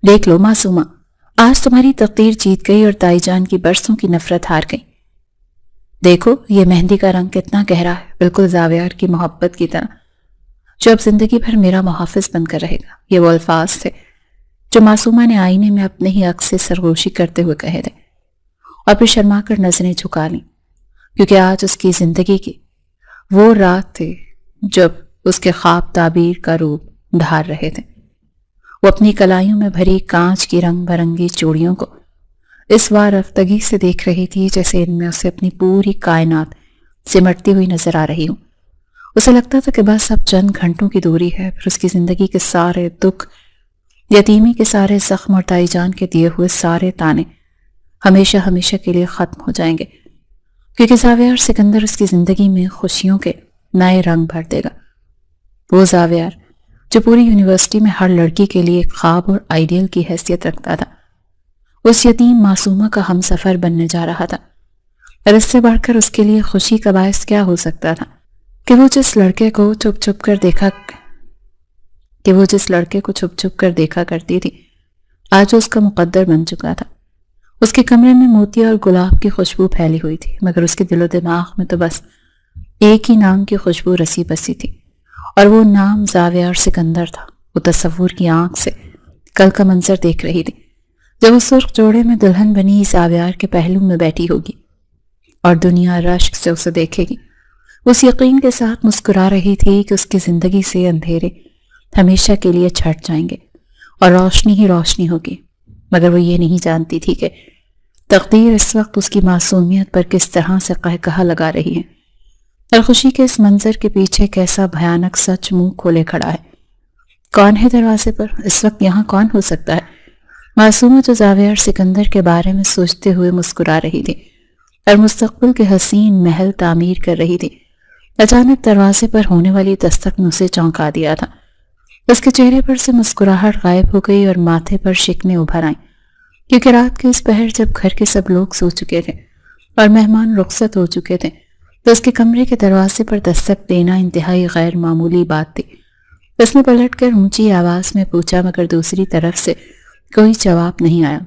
دیکھ لو معصومہ، آج تمہاری تقدیر جیت گئی اور تائی جان کی برسوں کی نفرت ہار گئی۔ دیکھو یہ مہندی کا رنگ کتنا گہرا ہے، بالکل زاویار کی محبت کی طرح، جو اب زندگی بھر میرا محافظ بن کر رہے گا۔ یہ وہ الفاظ تھے جو معصومہ نے آئینے میں اپنے ہی عکس سے سرگوشی کرتے ہوئے کہے تھے، اور پھر شرما کر نظریں جھکا لیں، کیونکہ آج اس کی زندگی کی وہ رات تھی جب اس کے خواب تعبیر کا روپ دھار رہے تھے۔ وہ اپنی کلائیوں میں بھری کانچ کی رنگ برنگی چوڑیوں کو اس وار رفتگی سے دیکھ رہی تھی جیسے ان میں اسے اپنی پوری کائنات سمٹتی ہوئی نظر آ رہی ہوں۔ اسے لگتا تھا کہ بس اب چند گھنٹوں کی دوری ہے، پھر اس کی زندگی کے سارے دکھ، یتیمی کے سارے زخم اور تائی جان کے دیے ہوئے سارے تانے ہمیشہ ہمیشہ کے لیے ختم ہو جائیں گے، کیونکہ زاویار سکندر اس کی زندگی میں خوشیوں کے نئے رنگ بھر دے گا۔ وہ زاویار جو پوری یونیورسٹی میں ہر لڑکی کے لیے ایک خواب اور آئیڈیل کی حیثیت رکھتا تھا، اس یتیم معصومہ کا ہم سفر بننے جا رہا تھا، اور اس سے بڑھ کر اس کے لیے خوشی کا باعث کیا ہو سکتا تھا کہ وہ جس لڑکے کو چھپ چھپ کر دیکھا کرتی تھی آج اس کا مقدر بن چکا تھا۔ اس کے کمرے میں موتی اور گلاب کی خوشبو پھیلی ہوئی تھی، مگر اس کے دل و دماغ میں تو بس ایک ہی نام کی خوشبو رسی بسی تھی، اور وہ نام زاویار سکندر تھا۔ وہ تصور کی آنکھ سے کل کا منظر دیکھ رہی تھی جب وہ سرخ جوڑے میں دلہن بنی زاویار کے پہلو میں بیٹھی ہوگی اور دنیا رشک سے اسے دیکھے گی۔ اس یقین کے ساتھ مسکرا رہی تھی کہ اس کی زندگی سے اندھیرے ہمیشہ کے لیے چھٹ جائیں گے اور روشنی ہی روشنی ہوگی، مگر وہ یہ نہیں جانتی تھی کہ تقدیر اس وقت اس کی معصومیت پر کس طرح سے قہقہا لگا رہی ہے، اور خوشی کے اس منظر کے پیچھے کیسا بھیانک سچ منہ کھولے کھڑا ہے۔ کون ہے دروازے پر؟ اس وقت یہاں کون ہو سکتا ہے؟ معصومہ جو زاویار سکندر کے بارے میں سوچتے ہوئے مسکرا رہی تھی اور مستقبل کے حسین محل تعمیر کر رہی تھی، اچانک دروازے پر ہونے والی دستک نے اسے چونکا دیا تھا۔ اس کے چہرے پر سے مسکراہٹ غائب ہو گئی اور ماتھے پر شکنیں ابھر آئیں، کیونکہ رات کے اس پہر جب گھر کے سب لوگ سو چکے تھے اور مہمان رخصت ہو چکے تھے تو اس کے کمرے کے دروازے پر دستک دینا انتہائی غیر معمولی بات تھی۔ اس نے پلٹ کر اونچی آواز میں پوچھا، مگر دوسری طرف سے کوئی جواب نہیں آیا۔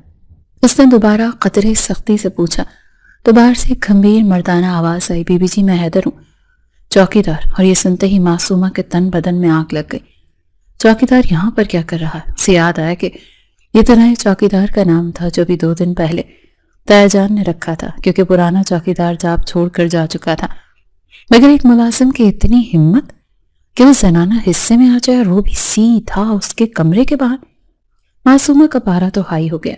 اس نے دوبارہ قدرے سختی سے پوچھا تو باہر سے ایک گھمبیر مردانہ آواز آئی، بی بی جی میں حیدر ہوں، چوکیدار۔ اور یہ سنتے ہی معصومہ کے تن بدن میں آگ لگ گئی۔ چوکیدار یہاں پر کیا کر رہا ہے؟ اسے یاد آیا کہ یہ تو نئے چوکیدار کا نام تھا جو بھی 2 دن پہلے تایا جان نے رکھا تھا، کیونکہ پرانا چوکیدار جاب چھوڑ کر جا چکا تھا۔ مگر ایک ملازم کی اتنی ہمت کہ وہ زنانہ حصے میں آ جائے اور وہ بھی سیدھا اس کے کمرے کے باہر۔ معصومہ کا پارا تو ہائی ہو گیا۔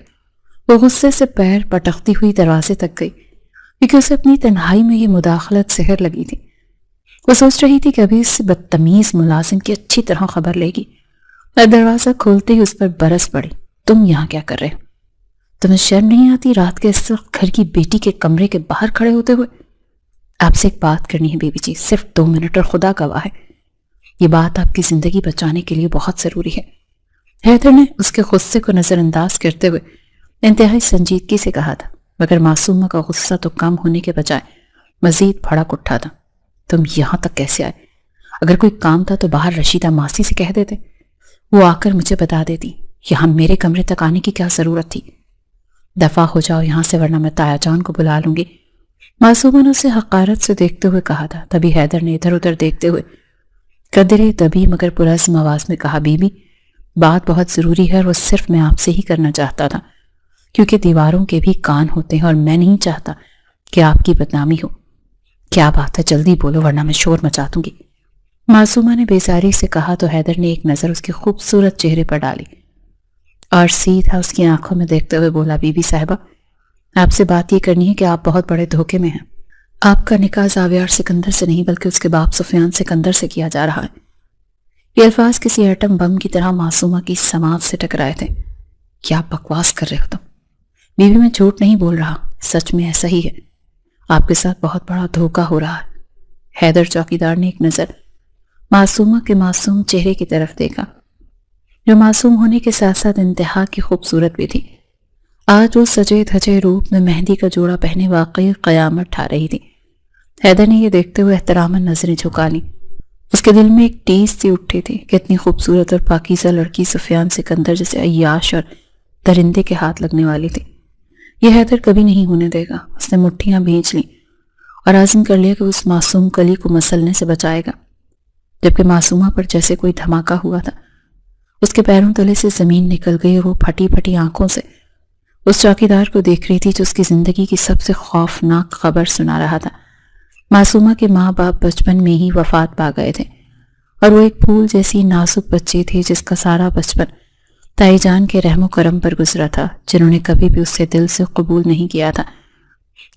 وہ غصے سے پیر پٹکتی ہوئی دروازے تک گئی، کیونکہ اسے اپنی تنہائی میں یہ مداخلت زہر لگی تھی۔ وہ سوچ رہی تھی کہ ابھی اس بدتمیز ملازم کی اچھی طرح خبر لے گی، اور دروازہ کھولتے ہی اس پر برس پڑی، تم یہاں کیا کر رہے ہو؟ تمہیں شرم نہیں آتی رات کے اس وقت گھر کی بیٹی کے کمرے کے باہر کھڑے ہوتے ہوئے؟ آپ سے ایک بات کرنی ہے بی بی جی، صرف 2 منٹ، اور خدا گواہ ہے یہ بات آپ کی زندگی بچانے کے لیے بہت ضروری ہے۔ حیدر نے اس کے غصے کو نظر انداز کرتے ہوئے انتہائی سنجیدگی سے کہا تھا، مگر معصومہ کا غصہ تو کم ہونے کے بجائے مزید بھڑک اٹھا تھا۔ تم یہاں تک کیسے آئے؟ اگر کوئی کام تھا تو باہر رشیدہ ماسی سے کہہ دیتے، وہ آ کر مجھے بتا دیتی، یہاں میرے کمرے تک آنے کی کیا ضرورت تھی؟ دفع ہو جاؤ یہاں سے، ورنہ میں تایا جان کو بلا لوں گی۔ معصومہ نے اسے حقارت سے دیکھتے ہوئے کہا تھا۔ تبھی حیدر نے ادھر ادھر دیکھتے ہوئے قدرے دبی مگر پرعزم آواز میں کہا، بی بی بات بہت ضروری ہے اور وہ صرف میں آپ سے ہی کرنا چاہتا تھا، کیونکہ دیواروں کے بھی کان ہوتے ہیں اور میں نہیں چاہتا کہ آپ کی بدنامی ہو۔ کیا بات ہے، جلدی بولو ورنہ میں شور مچا دوں گی۔ معصومہ نے بیزاری سے کہا تو حیدر نے ایک نظر اس کے خوبصورت چہرے پر ڈالی اور سیدھا اس کی آنکھوں میں دیکھتے ہوئے بولا، بی بی صاحبہ آپ سے بات یہ کرنی ہے کہ آپ بہت بڑے دھوکے میں ہیں۔ آپ کا نکاح زاویار سکندر سے نہیں بلکہ اس کے باپ سفیان سکندر سے کیا جا رہا ہے۔ یہ الفاظ کسی ایٹم بم کی طرح معصومہ کی سماعت سے ٹکرائے تھے۔ کیا بکواس کر رہے ہو تم؟ بی بی میں جھوٹ نہیں بول رہا، سچ میں ایسا ہی ہے، آپ کے ساتھ بہت بڑا دھوکہ ہو رہا ہے۔ حیدر چوکیدار نے ایک نظر معصومہ کے معصوم چہرے کی طرف دیکھا، جو معصوم ہونے کے ساتھ ساتھ انتہا کی خوبصورت بھی تھی۔ آج وہ سجے دھجے روپ میں مہندی کا جوڑا پہنے واقعی قیامت ٹھا رہی تھی۔ حیدر نے یہ دیکھتے ہوئے احتراماً نظریں جھکا لیں۔ اس کے دل میں ایک ٹیس سی اٹھی تھی کہ اتنی خوبصورت اور پاکیزہ لڑکی سفیان سکندر جیسے عیاش اور درندے کے ہاتھ لگنے والی تھی۔ یہ حیدر کبھی نہیں ہونے دے گا۔ اس نے مٹھیاں بھینچ لیں اور عزم کر لیا کہ اس معصوم کلی کو مسلنے سے بچائے گا، جبکہ معصومہ پر جیسے کوئی دھماکہ ہوا تھا۔ اس کے پیروں تلے سے زمین نکل گئی اور وہ پھٹی پھٹی آنکھوں سے اس چوکیدار کو دیکھ رہی تھی جو اس کی زندگی کی سب سے خوفناک خبر سنا رہا تھا۔ معصومہ کے ماں باپ بچپن میں ہی وفات پا گئے تھے اور وہ ایک پھول جیسی نازک بچی تھی جس کا سارا بچپن تائی جان کے رحم و کرم پر گزرا تھا، جنہوں نے کبھی بھی اسے دل سے قبول نہیں کیا تھا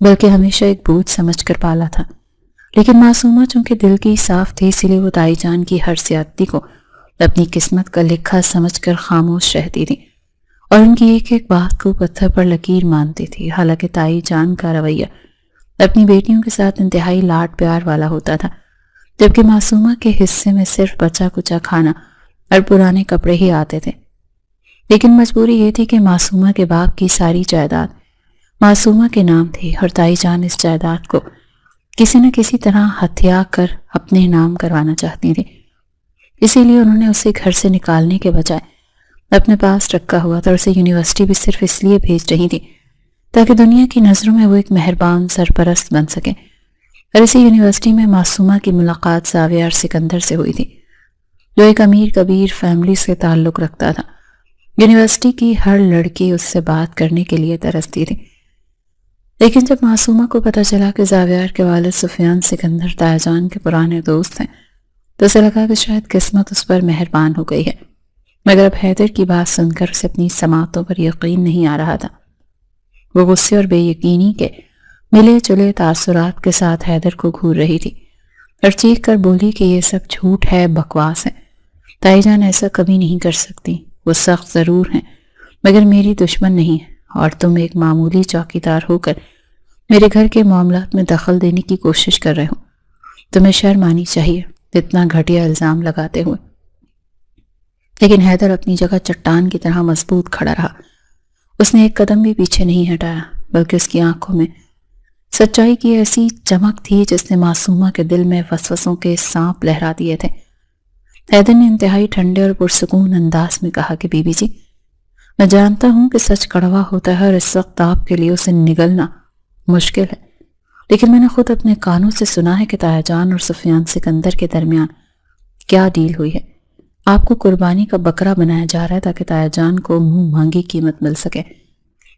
بلکہ ہمیشہ ایک بوجھ سمجھ کر پالا تھا۔ لیکن معصومہ چونکہ دل کی صاف تھی، اسی لیے وہ تائی جان کی ہر زیادتی کو اپنی قسمت کا لکھا سمجھ کر خاموش رہتی تھی اور ان کی ایک ایک بات کو پتھر پر لکیر مانتی تھی۔ حالانکہ تائی جان کا رویہ اپنی بیٹیوں کے ساتھ انتہائی لاڈ پیار والا ہوتا تھا، جبکہ معصومہ کے حصے میں صرف بچا کچا کھانا اور پرانے کپڑے ہی آتے تھے۔ لیکن مجبوری یہ تھی کہ معصومہ کے باپ کی ساری جائیداد معصومہ کے نام تھی اور تائی جان اس جائیداد کو کسی نہ کسی طرح ہتھیا کر اپنے نام کروانا چاہتی تھی۔ اسی لیے انہوں نے اسے گھر سے نکالنے کے بجائے اپنے پاس رکھا ہوا تھا اور اسے یونیورسٹی بھی صرف اس لیے بھیج رہی تھی تاکہ دنیا کی نظروں میں وہ ایک مہربان سرپرست بن سکے۔ اور اسی یونیورسٹی میں معصومہ کی ملاقات زاویہ اور سکندر سے ہوئی تھی، جو ایک امیر کبیر فیملی سے تعلق رکھتا تھا۔ یونیورسٹی کی ہر لڑکی اس سے بات کرنے کے لیے ترستی تھی، لیکن جب معصومہ کو پتہ چلا کہ زاویہ کے والد سفیان سکندر تائی جان کے پرانے دوست ہیں تو اسے لگا کہ شاید قسمت اس پر مہربان ہو گئی ہے، مگر اب حیدر کی بات سن کر اسے اپنی سماعتوں پر یقین نہیں آ رہا تھا۔ وہ غصے اور بے یقینی کے ملے جلے تاثرات کے ساتھ حیدر کو گھور رہی تھی اور چیخ کر بولی کہ یہ سب جھوٹ ہے، بکواس ہے، تائی جان ایسا کبھی نہیں کر سکتی۔ وہ سخت ضرور ہیں مگر میری دشمن نہیں ہے، اور تم ایک معمولی چوکیدار ہو کر میرے گھر کے معاملات میں دخل دینے کی کوشش کر رہے ہو۔ تمہیں شرم آنی چاہیے اتنا گھٹیا الزام لگاتے ہوئے۔ لیکن حیدر اپنی جگہ چٹان کی طرح مضبوط کھڑا رہا۔ اس نے ایک قدم بھی پیچھے نہیں ہٹایا، بلکہ اس کی آنکھوں میں سچائی کی ایسی چمک تھی جس نے معصومہ کے دل میں وسوسوں کے سانپ لہرا دیے تھے۔ حیدر نے انتہائی ٹھنڈے اور پرسکون انداز میں کہا کہ بی بی جی، میں جانتا ہوں کہ سچ کڑوا ہوتا ہے اور اس وقت آپ کے لیے اسے نگلنا مشکل ہے، لیکن میں نے خود اپنے کانوں سے سنا ہے کہ تائی جان اور سفیان سکندر کے درمیان کیا ڈیل ہوئی ہے۔ آپ کو قربانی کا بکرا بنایا جا رہا ہے تاکہ تائی جان کو منہ مانگی قیمت مل سکے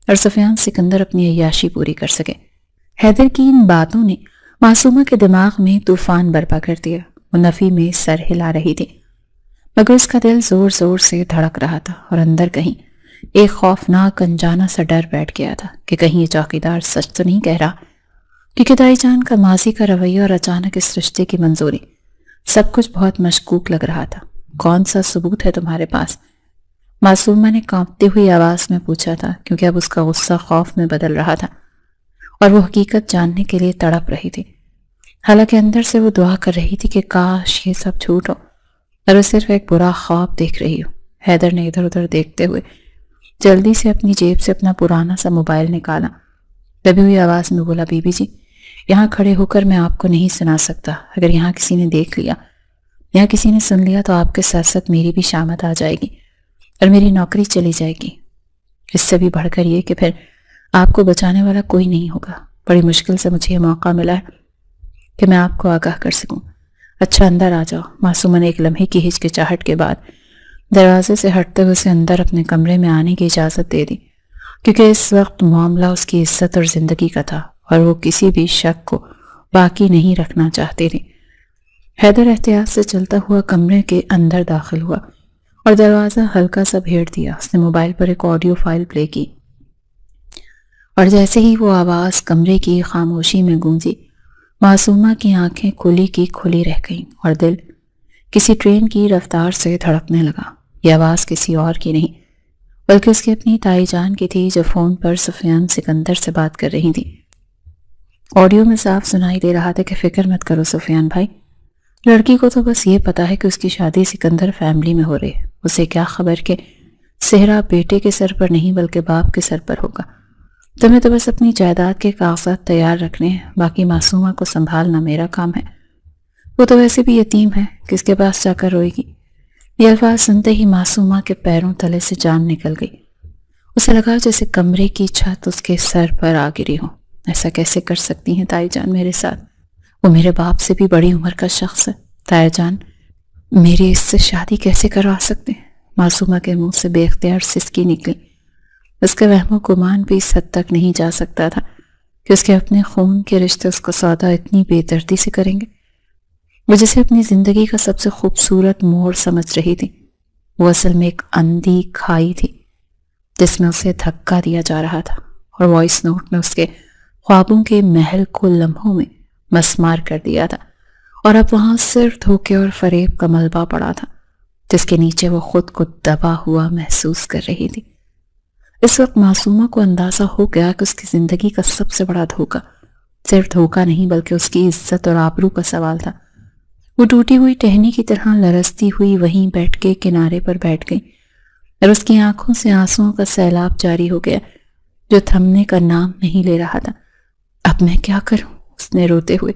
اور سفیان سکندر اپنی عیاشی پوری کر سکے۔ حیدر کی ان باتوں نے معصومہ کے دماغ میں طوفان برپا کر دیا۔ وہ نفی میں سر ہلا رہی تھی مگر اس کا دل زور زور سے دھڑک رہا تھا اور اندر کہیں ایک خوفناک انجانا سا ڈر بیٹھ گیا تھا کہ کہیں یہ چوکیدار سچ تو نہیں کہہ رہا، کیونکہ تائی جان کا ماضی کا رویہ اور اچانک اس رشتے کی منظوری سب کچھ بہت مشکوک لگ رہا تھا۔ کون سا ثبوت ہے تمہارے پاس؟ معصومہ نے کانپتی ہوئی آواز میں پوچھا تھا، کیونکہ اب اس کا غصہ خوف میں بدل رہا تھا اور وہ حقیقت جاننے کے لیے تڑپ رہی تھی۔ حالانکہ اندر سے وہ دعا کر رہی تھی کہ کاش یہ سب جھوٹ ہو اور وہ صرف ایک برا خواب دیکھ رہی ہو۔ حیدر نے ادھر ادھر دیکھتے ہوئے جلدی سے اپنی جیب سے اپنا پرانا سا موبائل نکالا، دبی ہوئی آواز میں بولا، بی بی جی، یہاں کھڑے ہو کر میں آپ کو نہیں سنا سکتا۔ اگر یہاں کسی نے دیکھ لیا یا کسی نے سن لیا تو آپ کے ساتھ ساتھ میری بھی شامت آ جائے گی اور میری نوکری چلی جائے گی۔ اس سے بھی بڑھ کر یہ کہ پھر آپ کو بچانے والا کوئی نہیں ہوگا۔ بڑی مشکل سے مجھے یہ موقع ملا ہے کہ میں آپ کو آگاہ کر سکوں۔ اچھا اندر آ جاؤ۔ معصومہ نے ایک لمحے کی ہچکچاہٹ کے بعد دروازے سے ہٹتے ہوئے اسے اندر اپنے کمرے میں آنے کی اجازت دے دی، کیونکہ اس وقت معاملہ اس کی عزت اور زندگی کا تھا اور وہ کسی بھی شک کو باقی نہیں رکھنا چاہتی تھی۔ حیدر احتیاط سے چلتا ہوا کمرے کے اندر داخل ہوا اور دروازہ ہلکا سا بھیڑ دیا۔ اس نے موبائل پر ایک آڈیو فائل پلے کی اور جیسے ہی وہ آواز کمرے کی خاموشی میں گونجی، معصومہ کی آنکھیں کھلی کی کھلی رہ گئیں اور دل کسی ٹرین کی رفتار سے دھڑکنے لگا۔ یہ آواز کسی اور کی نہیں بلکہ اس کی اپنی تائی جان کی تھی، جو فون پر سفیان سکندر سے بات کر رہی تھی۔ آڈیو میں صاف سنائی دے رہا تھا کہ فکر مت کرو سفیان بھائی، لڑکی کو تو بس یہ پتا ہے کہ اس کی شادی سکندر فیملی میں ہو رہی ہے۔ اسے کیا خبر کہ صحرا بیٹے کے سر پر نہیں بلکہ باپ کے سر پر ہوگا۔ تمہیں تو بس اپنی جائیداد کے کاغذات تیار رکھنے ہیں، باقی معصومہ کو سنبھالنا میرا کام ہے۔ وہ تو ویسے بھی یتیم ہے، کس کے پاس جا کر روئے گی۔ یہ الفاظ سنتے ہی معصومہ کے پیروں تلے سے جان نکل گئی اسے لگا جیسے کمرے کی چھت اس کے سر پر آ گری ہو۔ ایسا کیسے کر سکتی ہیں تائی جان میرے ساتھ؟ وہ میرے باپ سے بھی بڑی عمر کا شخص ہے۔ تائی جان میری اس سے شادی کیسے کروا سکتے ہیں؟ معصومہ کے منہ سے بے اختیار سسکی نکلی۔ اس کے وہم و گمان بھی اس حد تک نہیں جا سکتا تھا کہ اس کے اپنے خون کے رشتے اس کا سودا اتنی بے دردی سے کریں گے۔ وہ جسے اپنی زندگی کا سب سے خوبصورت موڑ سمجھ رہی تھی، وہ اصل میں ایک اندھی کھائی تھی جس میں اسے دھکا دیا جا رہا تھا، اور وائس نوٹ میں اس کے خوابوں کے محل کو لمحوں میں مسمار کر دیا تھا، اور اب وہاں صرف دھوکے اور فریب کا ملبہ پڑا تھا جس کے نیچے وہ خود کو دبا ہوا محسوس کر رہی تھی۔ اس وقت معصومہ کو اندازہ ہو گیا کہ اس کی زندگی کا سب سے بڑا دھوکہ صرف دھوکہ نہیں بلکہ اس کی عزت اور آبرو کا سوال تھا۔ وہ ٹوٹی ہوئی ٹہنی کی طرح لرزتی ہوئی وہیں بیٹھ کے کنارے پر بیٹھ گئی، اور اس کی آنکھوں سے آنسوؤں کا سیلاب جاری ہو گیا جو تھمنے کا نام نہیں لے رہا تھا۔ اب میں کیا کروں؟ اس نے روتے ہوئے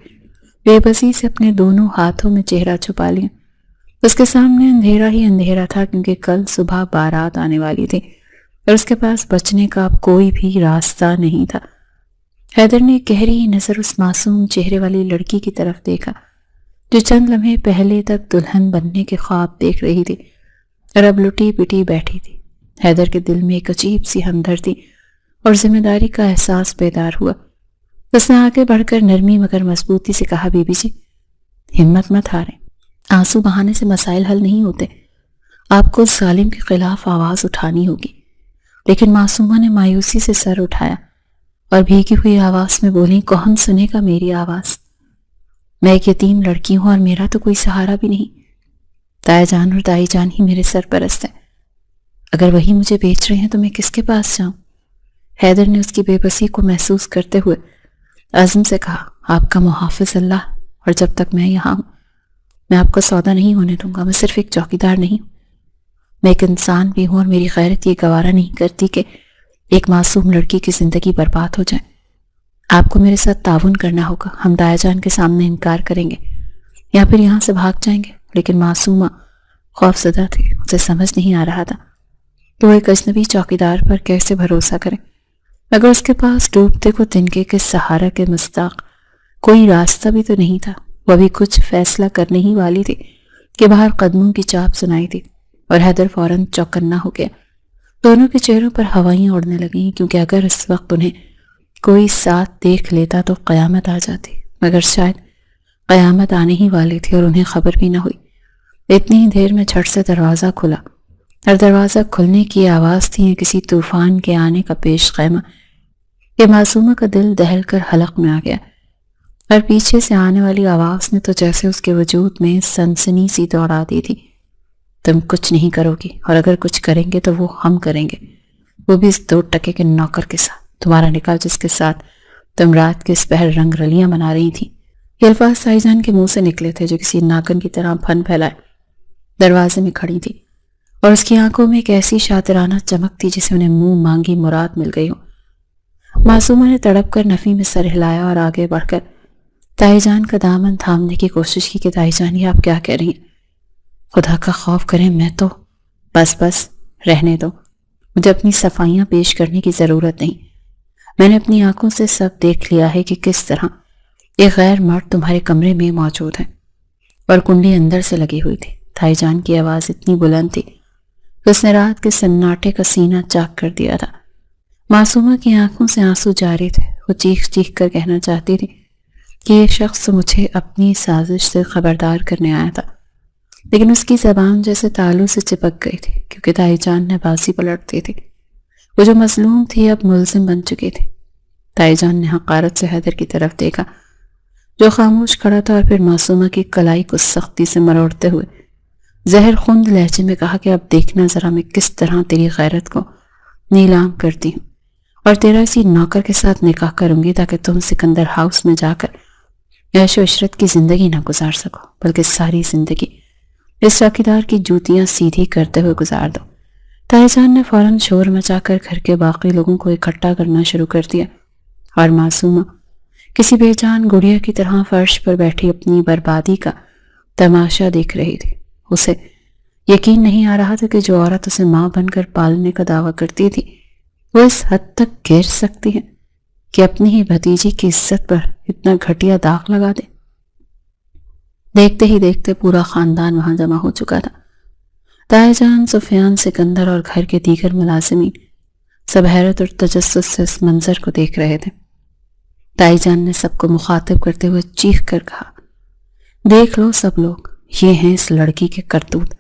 بے بسی سے اپنے دونوں ہاتھوں میں چہرہ چھپا لیا۔ اس کے سامنے اندھیرا ہی اندھیرا تھا، کیونکہ کل صبح بارات آنے والی تھی اور اس کے پاس بچنے کا اب کوئی بھی راستہ نہیں تھا۔ حیدر نے گہری نظر اس معصوم چہرے والی لڑکی کی طرف دیکھا جو چند لمحے پہلے تک دلہن بننے کے خواب دیکھ رہی تھی اور اب لٹی پٹی بیٹھی تھی۔ حیدر کے دل میں ایک عجیب سی ہمدردی اور ذمہ داری کا احساس بیدار ہوا۔ اس نے آگے بڑھ کر نرمی مگر مضبوطی سے کہا، بی بی جی ہمت مت ہاریں، آنسو بہانے سے مسائل حل نہیں ہوتے، آپ کو ظالم کے خلاف آواز اٹھانی ہوگی۔ لیکن معصومہ نے مایوسی سے سر اٹھایا اور بھیگی ہوئی آواز میں بولی، کون سنے گا میری آواز؟ میں ایک یتیم لڑکی ہوں اور میرا تو کوئی سہارا بھی نہیں۔ تائی جان اور دائی جان ہی میرے سرپرست ہیں، اگر وہی مجھے بیچ رہے ہیں تو میں کس کے پاس جاؤں؟ حیدر نے اس کی بے بسی کو محسوس کرتے ہوئے عزم سے کہا، آپ کا محافظ اللہ، اور جب تک میں یہاں ہوں میں آپ کا سودا نہیں ہونے دوں گا۔ میں صرف ایک چوکیدار نہیں ہوں، میں ایک انسان بھی ہوں، اور میری غیرت یہ گوارا نہیں کرتی کہ ایک معصوم لڑکی کی زندگی برباد ہو جائے۔ آپ کو میرے ساتھ تعاون کرنا ہوگا، ہم دائی جان کے سامنے انکار کریں گے یا پھر یہاں سے بھاگ جائیں گے۔ لیکن معصومہ خوف زدہ تھی، اسے سمجھ نہیں آ رہا تھا کہ وہ ایک اجنبی چوکیدار پر کیسے بھروسہ کرے، مگر اس کے پاس ڈوبتے کو تنکے کے سہارا کے مصداق کوئی راستہ بھی تو نہیں تھا۔ وہ ابھی کچھ فیصلہ کرنے ہی والی تھی کہ باہر قدموں کی چاپ سنائی تھی، اور حیدر فوراً چوکنا ہو گیا۔ دونوں کے چہروں پر ہوائیں اڑنے لگیں، کیونکہ اگر اس وقت انہیں کوئی ساتھ دیکھ لیتا تو قیامت آ جاتی، مگر شاید قیامت آنے ہی والی تھی اور انہیں خبر بھی نہ ہوئی۔ اتنی ہی دیر میں جھٹ سے دروازہ کھلا، اور دروازہ کھلنے کی آواز تھی یا کسی طوفان کے آنے کا پیش خیمہ کہ معصومہ کا دل دہل کر حلق میں آ گیا، اور پیچھے سے آنے والی آواز نے تو جیسے اس کے وجود میں سنسنی سی دوڑا دی تھی، تم کچھ نہیں کرو گی، اور اگر کچھ کریں گے تو وہ ہم کریں گے، وہ بھی اس 2 ٹکے کے نوکر کے ساتھ، تمہارا نکاح جس کے ساتھ تم رات کے اس پہر رنگ رلیاں بنا رہی تھی۔ یہ الفاظ تائی جان کے منہ سے نکلے تھے جو کسی ناگن کی طرح پھن پھیلائے دروازے میں کھڑی تھی، اور اس کی آنکھوں میں ایک ایسی شاطرانہ چمک تھی جسے انہیں منہ مانگی مراد مل گئی ہو۔ معصومہ نے تڑپ کر نفی میں سر ہلایا اور آگے بڑھ کر تائی جان کا دامن تھامنے کی کوشش کی کہ تائی جان یہ آپ کیا کہہ رہی ہیں؟ خدا کا خوف کریں، میں تو بس رہنے دو، مجھے اپنی صفائیاں پیش کرنے کی ضرورت نہیں، میں نے اپنی آنکھوں سے سب دیکھ لیا ہے کہ کس طرح ایک غیر مرد تمہارے کمرے میں موجود ہے، اور کنڈی اندر سے لگی ہوئی تھی۔ تائی جان کی آواز اتنی بلند تھی کہ اس نے رات کے سناٹے کا سینہ چاک کر دیا تھا۔ معصومہ کی آنکھوں سے آنسو جاری تھے، وہ چیخ چیخ کر کہنا چاہتی تھی کہ یہ شخص مجھے اپنی سازش سے خبردار کرنے آیا تھا، لیکن اس کی زبان جیسے تالو سے چپک گئی تھی، کیونکہ تائی جان نے بازی پلٹ دی تھی۔ وہ جو مظلوم تھی اب ملزم بن چکی تھی۔ تائی جان نے حقارت سے حیدر کی طرف دیکھا جو خاموش کھڑا تھا، اور پھر معصومہ کی کلائی کو سختی سے مروڑتے ہوئے زہر خوند لہجے میں کہا کہ اب دیکھنا ذرا میں کس طرح تیری غیرت کو نیلام کرتی ہوں، اور تیرا اسی نوکر کے ساتھ نکاح کروں گی تاکہ تم سکندر ہاؤس میں جا کر عیش و عشرت کی زندگی نہ گزار سکو، بلکہ ساری زندگی اس چوکیدار کی جوتیاں سیدھی کرتے ہوئے گزار دو۔ تائی جان نے فوراً شور مچا کر گھر کے باقی لوگوں کو اکٹھا کرنا شروع کر دیا، اور معصومہ کسی بے جان گڑیا کی طرح فرش پر بیٹھی اپنی بربادی کا تماشا دیکھ رہی تھی۔ اسے یقین نہیں آ رہا تھا کہ جو عورت اسے ماں بن کر پالنے کا دعویٰ کرتی تھی وہ اس حد تک گر سکتی ہے کہ اپنی ہی بھتیجی کی عزت پر اتنا گھٹیا داغ لگا دے؟ دیکھتے ہی دیکھتے پورا خاندان وہاں جمع ہو چکا تھا۔ تائی جان، سفیان، سکندر اور گھر کے دیگر ملازمین سب حیرت اور تجسس سے اس منظر کو دیکھ رہے تھے۔ تائی جان نے سب کو مخاطب کرتے ہوئے چیخ کر کہا، دیکھ لو سب لوگ، یہ ہیں اس لڑکی کے کرتوت،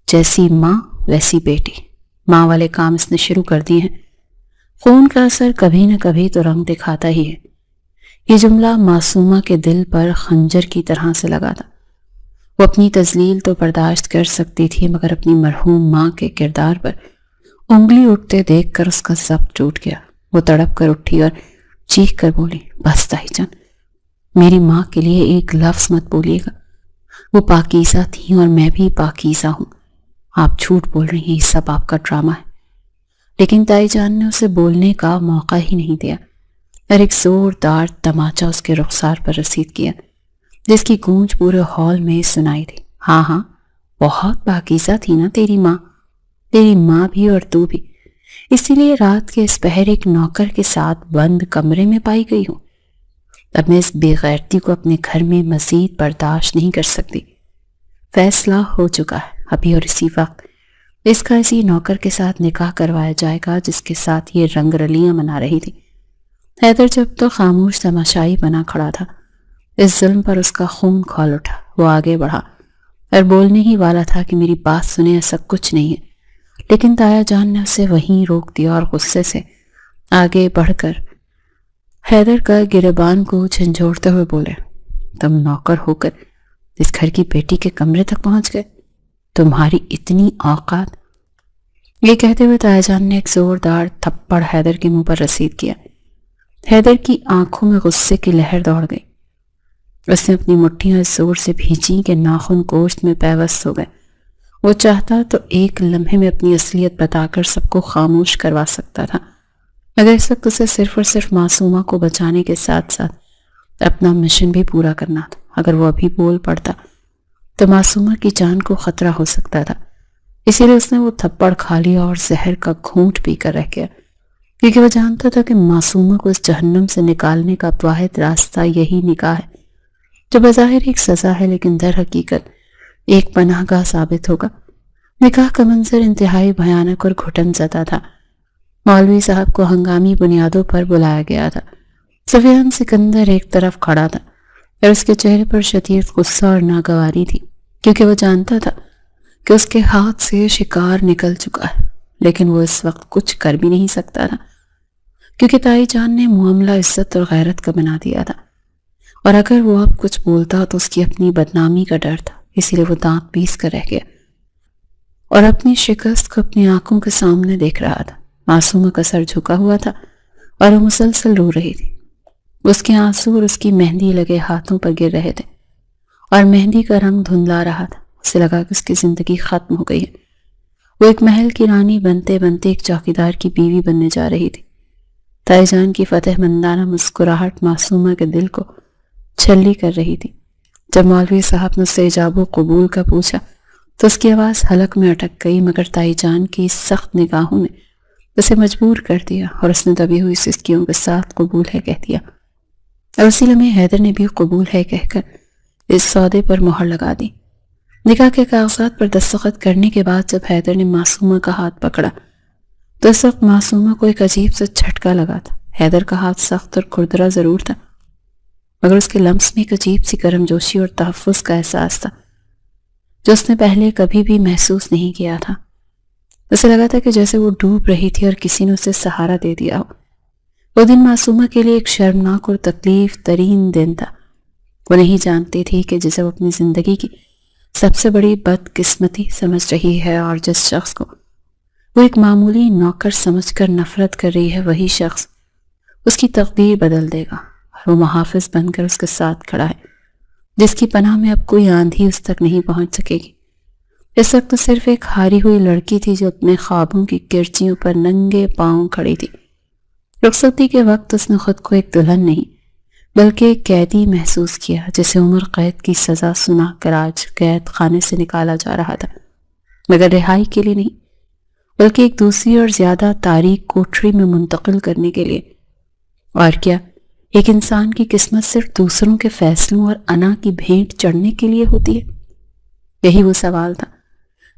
جیسی ماں ویسی بیٹی، ماں والے کام اس نے شروع کر دیے ہیں۔ خون کا اثر کبھی نہ کبھی تو رنگ دکھاتا ہی ہے۔ یہ جملہ معصومہ کے دل پر خنجر کی طرح سے لگا تھا۔ وہ اپنی تذلیل تو برداشت کر سکتی تھی، مگر اپنی مرحوم ماں کے کردار پر انگلی اٹھتے دیکھ کر اس کا ضبط ٹوٹ گیا۔ وہ تڑپ کر اٹھی اور چیخ کر بولی، بس تائی جان، میری ماں کے لیے ایک لفظ مت بولیے گا۔ وہ پاکیزہ تھیں اور میں بھی پاکیزہ ہوں۔ آپ جھوٹ بول رہی ہیں، یہ سب آپ کا ڈرامہ ہے۔ لیکن تائی جان نے اسے بولنے کا موقع ہی نہیں دیا اور ایک زوردار تماچا اس کے رخسار پر رسید کیا، جس کی گونج پورے ہال میں سنائی دی۔ ہاں ہاں، بہت پاکیزہ تھی نا تیری ماں بھی اور تو بھی، اسی لیے رات کے اس پہر ایک نوکر کے ساتھ بند کمرے میں پائی گئی ہوں۔ اب میں اس بے غیرتی کو اپنے گھر میں مزید برداشت نہیں کر سکتی۔ فیصلہ ہو چکا ہے، ابھی اور اسی وقت اس کا اسی نوکر کے ساتھ نکاح کروایا جائے گا جس کے ساتھ یہ رنگ رلیاں منا رہی تھی۔ حیدر جب تو خاموش تماشائی بنا کھڑا تھا، اس ظلم پر اس کا خون کھول اٹھا۔ وہ آگے بڑھا اور بولنے ہی والا تھا کہ میری بات سنے، ایسا کچھ نہیں ہے، لیکن تایا جان نے اسے وہیں روک دیا اور غصے سے آگے بڑھ کر حیدر کا گریبان کو جھنجھوڑتے ہوئے بولے، تم نوکر ہو کر اس گھر کی بیٹی کے کمرے تک پہنچ گئے؟ تمہاری اتنی اوقات؟ یہ کہتے ہوئے تایا جان نے ایک زوردار تھپڑ حیدر کے منہ پر رسید کیا۔ حیدر کی آنکھوں میں غصے کی لہر دوڑ گئی۔ اس نے اپنی مٹھیاں اس زور سے بھینچی کہ ناخن گوشت میں پیوست ہو گئے۔ وہ چاہتا تو ایک لمحے میں اپنی اصلیت بتا کر سب کو خاموش کروا سکتا تھا، مگر اس وقت اسے صرف اور صرف معصومہ کو بچانے کے ساتھ ساتھ اپنا مشن بھی پورا کرنا تھا۔ اگر وہ ابھی بول پڑتا تو معصومہ کی جان کو خطرہ ہو سکتا تھا، اسی لیے اس نے وہ تھپڑ کھا لیا اور زہر کا گھونٹ پی کر رہ گیا، کیونکہ وہ جانتا تھا کہ معصومہ کو اس جہنم سے نکالنے کا واحد راستہ یہی نکاح ہے، جو بظاہر ایک سزا ہے لیکن در حقیقت ایک پناہ گاہ ثابت ہوگا۔ نکاح کا منظر انتہائی بھیانک اور گھٹن زدہ تھا۔ مولوی صاحب کو ہنگامی بنیادوں پر بلایا گیا تھا۔ سفیان سکندر ایک طرف کھڑا تھا اور اس کے چہرے پر شدید غصہ اور ناگواری تھی، کیونکہ وہ جانتا تھا کہ اس کے ہاتھ سے شکار نکل چکا ہے، لیکن وہ اس وقت کچھ کر بھی نہیں سکتا تھا، کیونکہ تائی جان نے معاملہ عزت اور غیرت کا بنا دیا تھا، اور اگر وہ اب کچھ بولتا تو اس کی اپنی بدنامی کا ڈر تھا، اسی لیے وہ دانت پیس کر رہ گیا اور اپنی شکست کو اپنی آنکھوں کے سامنے دیکھ رہا تھا۔ معصومہ کا سر جھکا ہوا تھا اور وہ مسلسل رو رہی تھی۔ اس کے آنسو اور اس کی مہندی لگے ہاتھوں پر گر رہے تھے اور مہندی کا رنگ دھندلا رہا تھا۔ اسے لگا کہ اس کی زندگی ختم ہو گئی ہے۔ وہ ایک محل کی رانی بنتے بنتے ایک چوکیدار کی بیوی بننے جا رہی تھی۔ تائی جان کی فتح مندانہ مسکراہٹ معصومہ کے دل کو چھلی کر رہی تھی۔ جب مولوی صاحب نے اس سے ایجاب و قبول کا پوچھا تو اس کی آواز حلق میں اٹک گئی، مگر تائی جان کی سخت نگاہوں نے اسے مجبور کر دیا اور اس نے دبی ہوئی سسکیوں کے ساتھ قبول ہے کہہ دیا، اور اسی لمحے حیدر نے بھی قبول ہے کہہ کر اس سودے پر مہر لگا دی۔ نکاح کے کاغذات پر دستخط کرنے کے بعد جب حیدر نے معصومہ کا ہاتھ پکڑا تو اس وقت معصومہ کو ایک عجیب سے جھٹکا لگا تھا۔ حیدر کا ہاتھ سخت اور کھردرا ضرور تھا، مگر اس کے لمس میں ایک عجیب سی گرم جوشی اور تحفظ کا احساس تھا جو اس نے پہلے کبھی بھی محسوس نہیں کیا تھا۔ اسے لگا تھا کہ جیسے وہ ڈوب رہی تھی اور کسی نے اسے سہارا دے دیا ہو۔ وہ دن معصومہ کے لیے ایک شرمناک اور تکلیف ترین دن تھا۔ وہ نہیں جانتی تھی کہ جسے وہ اپنی زندگی کی سب سے بڑی بدقسمتی سمجھ رہی ہے اور جس شخص کو وہ ایک معمولی نوکر سمجھ کر نفرت کر رہی ہے، وہی شخص اس کی تقدیر بدل دے گا، اور وہ محافظ بن کر اس کے ساتھ کھڑا ہے، جس کی پناہ میں اب کوئی آندھی اس تک نہیں پہنچ سکے گی۔ اس وقت تو صرف ایک ہاری ہوئی لڑکی تھی جو اپنے خوابوں کی کرچیوں پر ننگے پاؤں کھڑی تھی۔ رخصتی کے وقت اس نے خود کو ایک دلہن نہیں بلکہ ایک قیدی محسوس کیا، جسے عمر قید کی سزا سنا کر آج قید خانے سے نکالا جا رہا تھا، مگر رہائی کے لیے نہیں۔ بلکہ ایک دوسری اور زیادہ تاریک کوٹھری میں منتقل کرنے کے لیے۔ اور کیا ایک انسان کی قسمت صرف دوسروں کے فیصلوں اور انا کی بھینٹ چڑھنے کے لیے ہوتی ہے؟ یہی وہ سوال تھا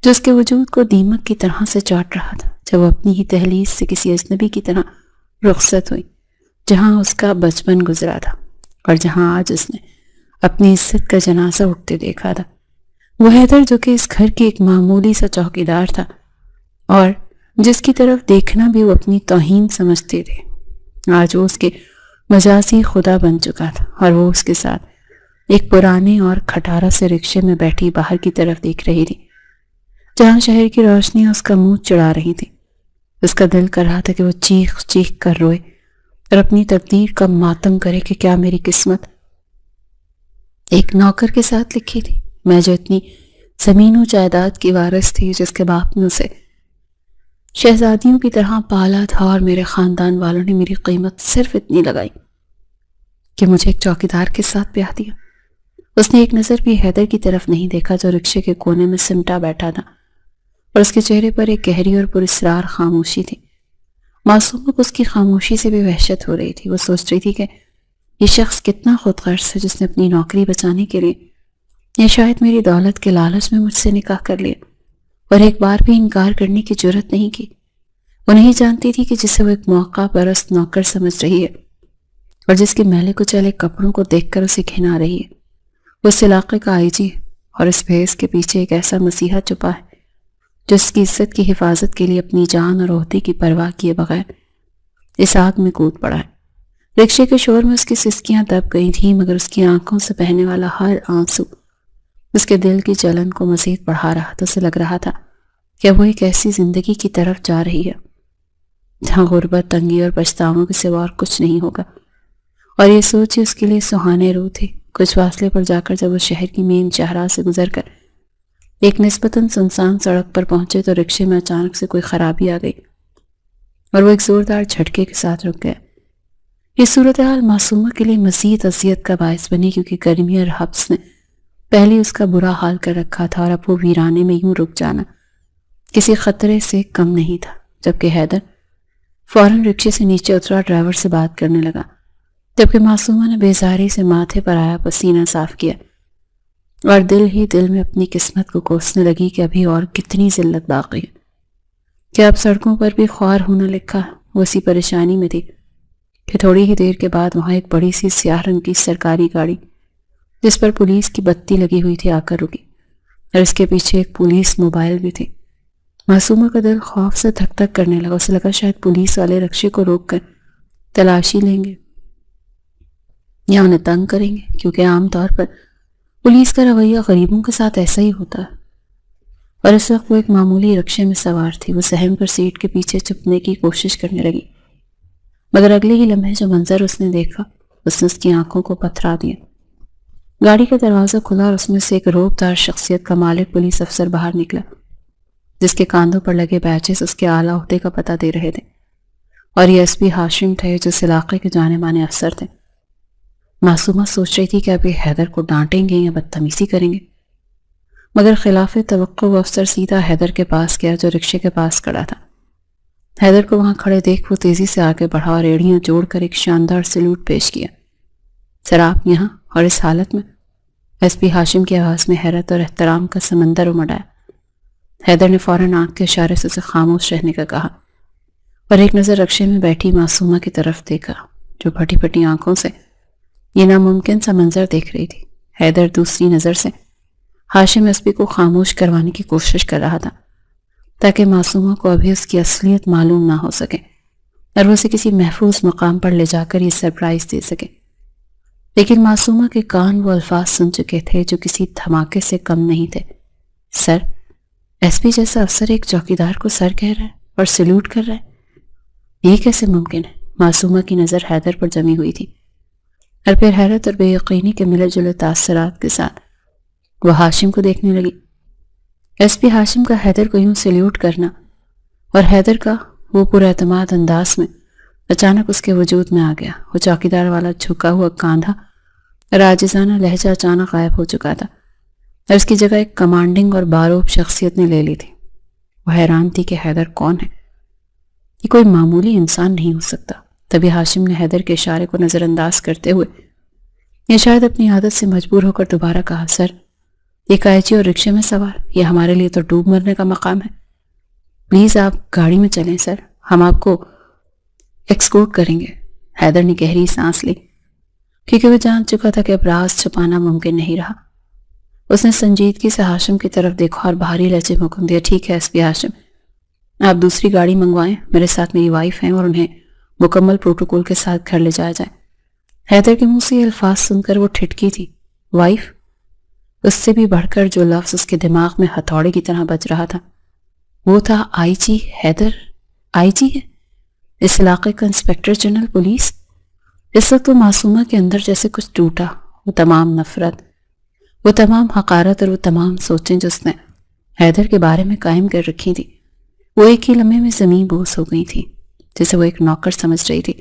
جو اس کے وجود کو دیمک کی طرح سے چاٹ رہا تھا جب وہ اپنی ہی دہلیز سے کسی اجنبی کی طرح رخصت ہوئی، جہاں اس کا بچپن گزرا تھا اور جہاں آج اس نے اپنی عزت کا جنازہ اٹھتے دیکھا تھا۔ وہ حیدر جو کہ اس گھر کی ایک معمولی سا چوکیدار تھا اور جس کی طرف دیکھنا بھی وہ اپنی توہین سمجھتے تھے، آج وہ اس کے مجازی خدا بن چکا تھا اور وہ اس کے ساتھ ایک پرانے اور کھٹارا سے رکشے میں بیٹھی باہر کی طرف دیکھ رہی تھی، جہاں شہر کی روشنیاں اس کا منہ چڑھا رہی تھی۔ اس کا دل کر رہا تھا کہ وہ چیخ چیخ کر روئے اور اپنی تقدیر کا ماتم کرے کہ کیا میری قسمت ایک نوکر کے ساتھ لکھی تھی، میں جو اتنی زمین و جائیداد کی وارث تھی، جس کے باپ نے اسے شہزادیوں کی طرح پالا تھا، اور میرے خاندان والوں نے میری قیمت صرف اتنی لگائی کہ مجھے ایک چوکیدار کے ساتھ بیاہ دیا۔ اس نے ایک نظر بھی حیدر کی طرف نہیں دیکھا جو رکشے کے کونے میں سمٹا بیٹھا تھا، اور اس کے چہرے پر ایک گہری اور پراسرار خاموشی تھی۔ معصومہ کو اس کی خاموشی سے بھی وحشت ہو رہی تھی۔ وہ سوچ رہی تھی کہ یہ شخص کتنا خود غرض ہے جس نے اپنی نوکری بچانے کے لیے یا شاید میری دولت کے لالچ میں مجھ سے نکاح کر لیا اور ایک بار بھی انکار کرنے کی جرت نہیں کی۔ وہ نہیں جانتی تھی کہ جسے وہ ایک موقع پرست نوکر سمجھ رہی ہے اور جس کے میلے کچیلے کپڑوں کو دیکھ کر اسے گھنا رہی ہے، وہ اس علاقے کا آئی جی ہے، اور اس بھیس کے پیچھے ایک ایسا مسیحا چھپا ہے جو اس کی عزت کی حفاظت کے لیے اپنی جان اور عہدے کی پرواہ کیے بغیر اس آگ میں کود پڑا ہے۔ رکشے کے شور میں اس کی سسکیاں دب گئی تھیں، مگر اس کی آنکھوں سے بہنے والا ہر آنسو اس کے دل کی جلن کو مزید بڑھا رہا تھا۔ اسے لگ رہا تھا کہ وہ ایک ایسی زندگی کی طرف جا رہی ہے جہاں غربت، تنگی اور پچھتاووں کے سوا اور کچھ نہیں ہوگا، اور یہ سوچ ہی اس کے لیے سہانے روح تھی۔ کچھ فاصلے پر جا کر جب وہ شہر کی مین شاہراہ سے گزر کر ایک نسبتاً سنسان سڑک پر پہنچے تو رکشے میں اچانک سے کوئی خرابی آ گئی اور وہ ایک زوردار جھٹکے کے ساتھ رک گیا۔ یہ صورتحال معصومہ کے لیے مزید اذیت کا باعث بنی، کیونکہ گرمی اور حبس نے پہلے اس کا برا حال کر رکھا تھا، اور اب وہ ویرانے میں یوں رک جانا کسی خطرے سے کم نہیں تھا۔ جبکہ حیدر فوراً رکشے سے نیچے اترا، ڈرائیور سے بات کرنے لگا، جبکہ معصومہ نے بیزاری سے ماتھے پر آیا پسینہ صاف کیا اور دل ہی دل میں اپنی قسمت کو کوسنے لگی کہ ابھی اور کتنی ذلت باقی ہے، کہ اب سڑکوں پر بھی خوار ہونا لکھا۔ وہ اسی پریشانی میں تھی کہ تھوڑی ہی دیر کے بعد وہاں ایک بڑی سی سیاہ رنگ کی سرکاری گاڑی جس پر پولیس کی بتی لگی ہوئی تھی آ کر رکی، اور اس کے پیچھے ایک پولیس موبائل بھی تھی۔ معصومہ کا دل خوف سے دھک دھک کرنے لگا۔ اسے لگا شاید پولیس والے رکشے کو روک کر تلاشی لیں گے یا انہیں تنگ کریں گے، کیونکہ عام طور پر پولیس کا رویہ غریبوں کے ساتھ ایسا ہی ہوتا ہے۔ اور اس وقت وہ ایک معمولی رکشے میں سوار تھی۔ وہ سہم پر سیٹ کے پیچھے چھپنے کی کوشش کرنے لگی، مگر اگلے ہی لمحے جو منظر اس نے دیکھا اس نے اس کی آنکھوں کو پتھرا دیا۔ گاڑی کا دروازہ کھلا اور اس میں سے ایک روبدار شخصیت کا مالک پولیس افسر باہر نکلا، جس کے کاندھوں پر لگے بیچز اس کے اعلیٰ عہدے کا پتہ دے رہے تھے، اور یہ ایس پی ہاشم تھے جو اس علاقے کے جانے مانے افسر تھے۔ معصومہ سوچ رہی تھی کہ اب یہ حیدر کو ڈانٹیں گے یا بدتمیزی کریں گے، مگر خلاف توقع وہ افسر سیدھا حیدر کے پاس گیا جو رکشے کے پاس کھڑا تھا۔ حیدر کو وہاں کھڑے دیکھ وہ تیزی سے آگے بڑھا اور ایڑیاں جوڑ کر ایک شاندار سلوٹ پیش کیا۔ سر آپ یہاں اور اس حالت میں؟ ایس پی ہاشم کی آواز میں حیرت اور احترام کا سمندر امڈ آیا۔ حیدر نے فوراً آنکھ کے اشارے سے اسے خاموش رہنے کا کہا اور ایک نظر رکشے میں بیٹھی معصومہ کی طرف دیکھا جو پھٹی پھٹی آنکھوں سے یہ ناممکن سا منظر دیکھ رہی تھی۔ حیدر دوسری نظر سے ہاشم ایس پی کو خاموش کروانے کی کوشش کر رہا تھا تاکہ معصومہ کو ابھی اس کی اصلیت معلوم نہ ہو سکے اور وہ اسے کسی محفوظ مقام پر لے جا کر یہ سرپرائز دے سکے۔ لیکن معصومہ کے کان وہ الفاظ سن چکے تھے جو کسی دھماکے سے کم نہیں تھے۔ سر، ایس پی جیسا افسر ایک چوکیدار کو سر کہہ رہا ہے اور سلوٹ کر رہا ہے، یہ کیسے ممکن ہے؟ معصومہ کی نظر حیدر پر جمی ہوئی تھی اور پھر حیرت اور بے یقینی کے ملے جلے تاثرات کے ساتھ وہ ہاشم کو دیکھنے لگی۔ ایس پی ہاشم کا حیدر کو یوں سلیوٹ کرنا اور حیدر کا وہ پراعتماد انداز میں اچانک اس کے وجود میں آ گیا۔ وہ چوکیدار والا جھکا ہوا کاندھا اور عاجزانہ لہجہ اچانک غائب ہو چکا تھا اور اس کی جگہ ایک کمانڈنگ اور باروب شخصیت نے لے لی تھی۔ وہ حیران تھی کہ حیدر کون ہے، یہ کوئی معمولی انسان نہیں ہو سکتا۔ تبھی ہاشم نے حیدر کے اشارے کو نظر انداز کرتے ہوئے یا شاید اپنی عادت سے مجبور ہو کر دوبارہ کہا، سر یہ قائچی اور رکشے میں سوار، یہ ہمارے لیے تو ڈوب مرنے کا مقام ہے، پلیز آپ گاڑی میں چلیں سر، ہم آپ کو ایکسکورٹ کریں گے۔ حیدر نے گہری سانس لی کیونکہ وہ جان چکا تھا کہ اب راز چھپانا ممکن نہیں رہا۔ اس نے سنجیدگی سے ہاشم کی طرف دیکھا اور بھاری لہجے میں حکم دیا، ٹھیک ہے ایس پی ہاشم، آپ دوسری گاڑی منگوائیں، میرے ساتھ میری وائف ہیں اور انہیں مکمل پروٹوکول کے ساتھ گھر لے جایا جائے۔ حیدر کے منہ سے یہ الفاظ سن کر وہ ٹھٹکی تھی، وائف؟ اس سے بھی بڑھ کر جو لفظ اس کے دماغ میں ہتھوڑے کی طرح بج رہا تھا وہ تھا آئی جی حیدر۔ آئی جی ہے اس علاقے کا انسپیکٹر جنرل پولیس؟ اس وقت وہ معصومہ کے اندر جیسے کچھ ٹوٹا، وہ تمام نفرت، وہ تمام حقارت اور وہ تمام سوچیں جو اس نے حیدر کے بارے میں قائم کر رکھی تھی، وہ ایک ہی لمحے میں زمین بوس ہو گئی تھی، جسے وہ ایک نوکر سمجھ رہی تھی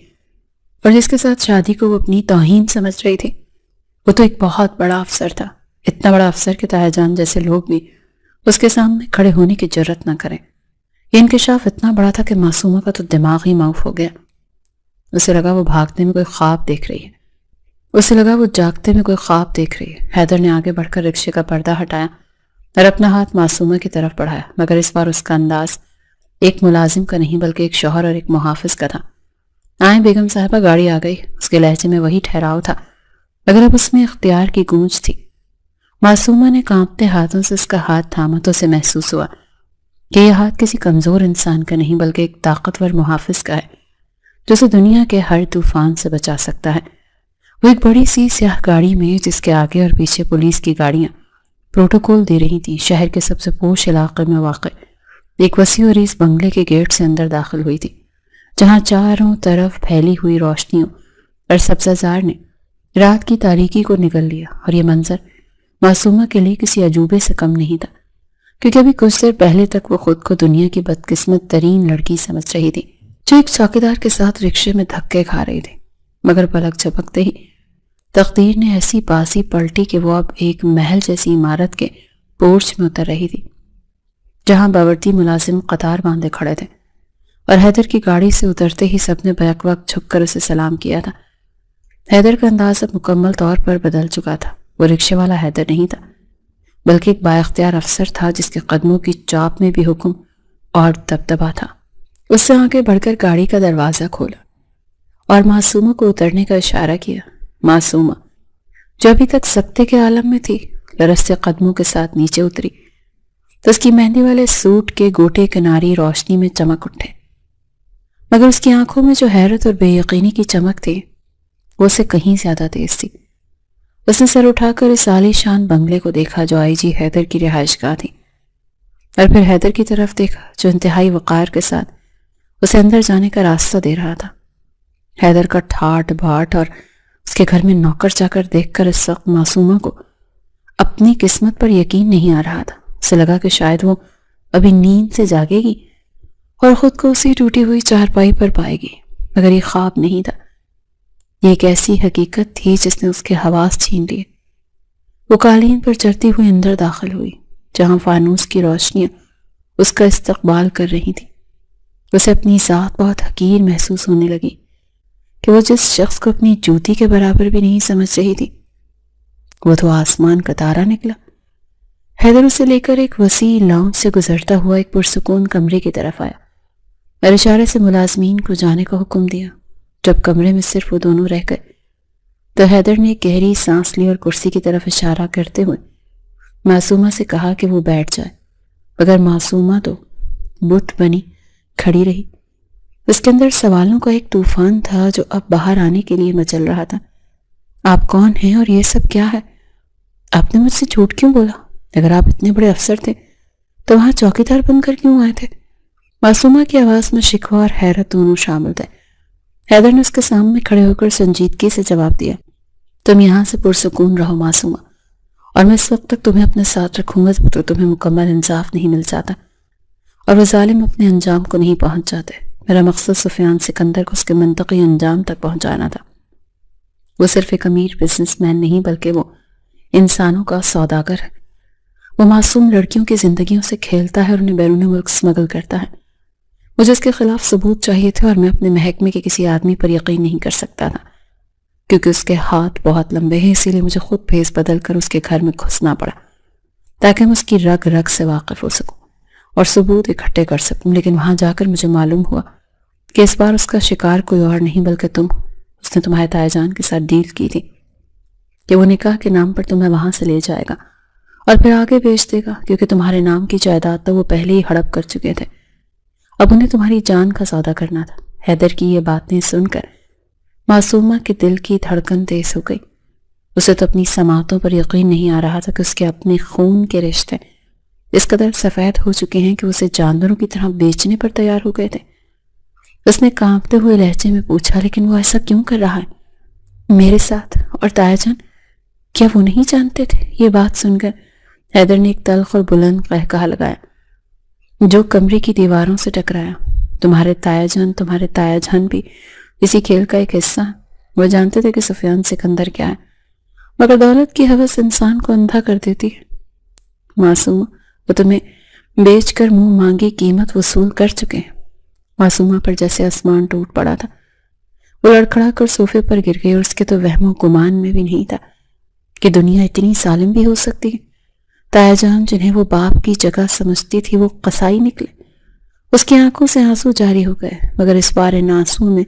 اور جس کے ساتھ شادی کو وہ اپنی توہین سمجھ رہی تھی۔ وہ تو ایک بہت بڑا افسر تھا، اتنا بڑا افسر کہ طاہر جان جیسے لوگ بھی اس کے سامنے کھڑے ہونے کی جرت نہ کریں۔ یہ انکشاف اتنا بڑا تھا کہ معصومہ کا تو دماغ ہی معاف ہو گیا۔ اسے لگا وہ بھاگتے میں کوئی خواب دیکھ رہی ہے، اسے لگا وہ جاگتے میں کوئی خواب دیکھ رہی ہے۔ حیدر نے آگے بڑھ کر رکشے کا پردہ ہٹایا اور اپنا ہاتھ معصومہ کی طرف بڑھایا، مگر اس بار اس کا انداز ایک ملازم کا نہیں بلکہ ایک شوہر اور ایک محافظ کا تھا۔ آئیں بیگم صاحبہ، گاڑی آ گئی۔ اس کے لہجے میں وہی ٹھہراؤ تھا مگر اب اس میں اختیار کی گونج تھی۔ معصومہ نے کانپتے ہاتھوں سے اس کا ہاتھ تھاما تو اسے محسوس ہوا کہ یہ ہاتھ کسی کمزور انسان کا نہیں بلکہ ایک طاقتور محافظ کا ہے جو اسے دنیا کے ہر طوفان سے بچا سکتا ہے۔ وہ ایک بڑی سی سیاہ گاڑی میں جس کے آگے اور پیچھے پولیس کی گاڑیاں پروٹوکول دے رہی تھیں، شہر کے سب سے پوش علاقے میں واقع ایک وسیع و عریض بنگلے کے گیٹ سے اندر داخل ہوئی تھی، جہاں چاروں طرف پھیلی ہوئی روشنیوں اور سبزہ زار نے رات کی تاریکی کو نگل لیا۔ اور یہ منظر معصومہ کے لیے کسی عجوبے سے کم نہیں تھا، کیونکہ ابھی کچھ دیر پہلے تک وہ خود کو دنیا کی بدقسمت ترین لڑکی سمجھ رہی تھی جو ایک چوکیدار کے ساتھ رکشے میں دھکے کھا رہی تھی، مگر پلک جھپکتے ہی تقدیر نے ایسی پاسی پلٹی کہ وہ اب ایک محل جیسی عمارت کے پورچ میں اتر رہی تھی، جہاں باورچی ملازم قطار باندھے کھڑے تھے، اور حیدر کی گاڑی سے اترتے ہی سب نے بیک وقت جھک کر اسے سلام کیا تھا۔ حیدر کا انداز اب مکمل طور پر بدل چکا تھا، وہ رکشے والا حیدر نہیں تھا بلکہ ایک بااختیار افسر تھا جس کے قدموں کی چاپ میں بھی حکم اور دبدبا تھا۔ اس سے آگے بڑھ کر گاڑی کا دروازہ کھولا اور معصومہ کو اترنے کا اشارہ کیا۔ معصومہ جو ابھی تک سکتے کے عالم میں تھی لرزتے قدموں کے ساتھ نیچے اتری تو اس کی مہندی والے سوٹ کے گوٹے کناری روشنی میں چمک اٹھے، مگر اس کی آنکھوں میں جو حیرت اور بے یقینی کی چمک تھی وہ اسے کہیں زیادہ تیز تھی۔ اس نے سر اٹھا کر اس عالی شان بنگلے کو دیکھا جو آئی جی حیدر کی رہائش گاہ تھی، اور پھر حیدر کی طرف دیکھا جو انتہائی وقار کے ساتھ اسے اندر جانے کا راستہ دے رہا تھا۔ حیدر کا ٹھاٹ باٹ اور اس کے گھر میں نوکر چاکر دیکھ کر اس وقت معصومہ کو اپنی قسمت پر یقین نہیں آ رہا تھا۔ اسے لگا کہ شاید وہ ابھی نیند سے جاگے گی اور خود کو اسی ٹوٹی ہوئی چارپائی پر پائے گی، مگر یہ خواب نہیں تھا، یہ ایک ایسی حقیقت تھی جس نے اس کے حواس چھین لیے۔ وہ قالین پر چڑھتی ہوئی اندر داخل ہوئی جہاں فانوس کی روشنیاں اس کا استقبال کر رہی تھی۔ اسے اپنی ذات بہت حقیر محسوس ہونے لگی کہ وہ جس شخص کو اپنی جوتی کے برابر بھی نہیں سمجھ رہی تھی وہ تو آسمان کا تارا نکلا۔ حیدر اسے لے کر ایک وسیع لاؤنج سے گزرتا ہوا ایک پرسکون کمرے کی طرف آیا اور اشارے سے ملازمین کو جانے کا حکم دیا۔ جب کمرے میں صرف وہ دونوں رہ گئے تو حیدر نے ایک گہری سانس لی اور کرسی کی طرف اشارہ کرتے ہوئے معصومہ سے کہا کہ وہ بیٹھ جائے، مگر معصومہ تو بت بنی کھڑی رہی۔ اس کے اندر سوالوں کا ایک طوفان تھا جو اب باہر آنے کے لیے مچل رہا تھا۔ آپ کون ہیں اور یہ سب کیا ہے؟ آپ نے مجھ سے جھوٹ کیوں بولا؟ اگر آپ اتنے بڑے افسر تھے تو وہاں چوکیدار بن کر کیوں آئے تھے؟ معصومہ کی آواز میں شکوہ اور حیرت دونوں شامل تھے۔ حیدر نے اس کے سامنے کھڑے ہو کر سنجیدگی سے جواب دیا، تم یہاں سے پرسکون رہو معصومہ، اور میں اس وقت تک تمہیں اپنے ساتھ رکھوں گا جب تک تمہیں مکمل انصاف نہیں مل جاتا اور وہ ظالم اپنے انجام کو نہیں پہنچ جاتے۔ میرا مقصد سفیان سکندر کو اس کے منطقی انجام تک پہنچانا تھا۔ وہ صرف ایک امیر بزنس مین نہیں بلکہ وہ انسانوں کا سوداگر ہے۔ وہ معصوم لڑکیوں کی زندگیوں سے کھیلتا ہے اور انہیں بیرون ملک اسمگل کرتا ہے۔ مجھے اس کے خلاف ثبوت چاہیے تھے اور میں اپنے محکمے کے کسی آدمی پر یقین نہیں کر سکتا تھا، کیونکہ اس کے ہاتھ بہت لمبے ہیں، اسی لیے مجھے خود بھیس بدل کر اس کے گھر میں گھسنا پڑا تاکہ میں اس کی رگ رگ سے واقف ہو سکوں اور ثبوت اکٹھے کر سکوں۔ لیکن وہاں جا کر مجھے معلوم ہوا کہ اس بار اس کا شکار کوئی اور نہیں بلکہ تم۔ اس نے تمہارے تایا جان کے ساتھ ڈیل کی تھی کہ وہ نکاح کے نام پر تمہیں وہاں سے لے جائے گا اور پھر آگے بیچ دے گا، کیونکہ تمہارے نام کی جائیداد تو وہ پہلے ہی ہڑپ کر چکے تھے۔ اب انہیں تمہاری جان کا سودا کرنا تھا۔ حیدر کی یہ باتیں سن کر معصومہ کے دل کی دھڑکن تیز ہو گئی۔ اسے تو اپنی سماعتوں پر یقین نہیں آ رہا تھا کہ اس کے اپنے خون کے رشتے اس قدر سفید ہو چکے ہیں کہ اسے جانوروں کی طرح بیچنے پر تیار ہو گئے تھے۔ اس نے کانپتے ہوئے لہجے میں پوچھا، لیکن وہ ایسا کیوں کر رہا ہے میرے ساتھ؟ اور تایا جان کیا وہ نہیں جانتے تھے؟ یہ بات سن کر حیدر نے ایک تلخ اور بلند قہقہہ لگایا جو کمرے کی دیواروں سے ٹکرایا۔ تمہارے تایا جان بھی اسی کھیل کا ایک حصہ ہے۔ وہ جانتے تھے کہ سفیان سکندر کیا ہے، مگر دولت کی ہوس انسان کو اندھا کر دیتی ہے۔ معصومہ وہ تمہیں بیچ کر منہ مانگی قیمت وصول کر چکے ہیں۔ معصومہ پر جیسے آسمان ٹوٹ پڑا تھا۔ وہ لڑکھڑا کر صوفے پر گر گئی اور اس کے تو وہم و گمان میں بھی نہیں تھا کہ دنیا اتنی ظالم بھی ہو سکتی ہے۔ تایا جان جنہیں وہ باپ کی جگہ سمجھتی تھی وہ قصائی نکلے۔ اس کی آنکھوں سے آنسو جاری ہو گئے، مگر اس بار ان آنسوؤں میں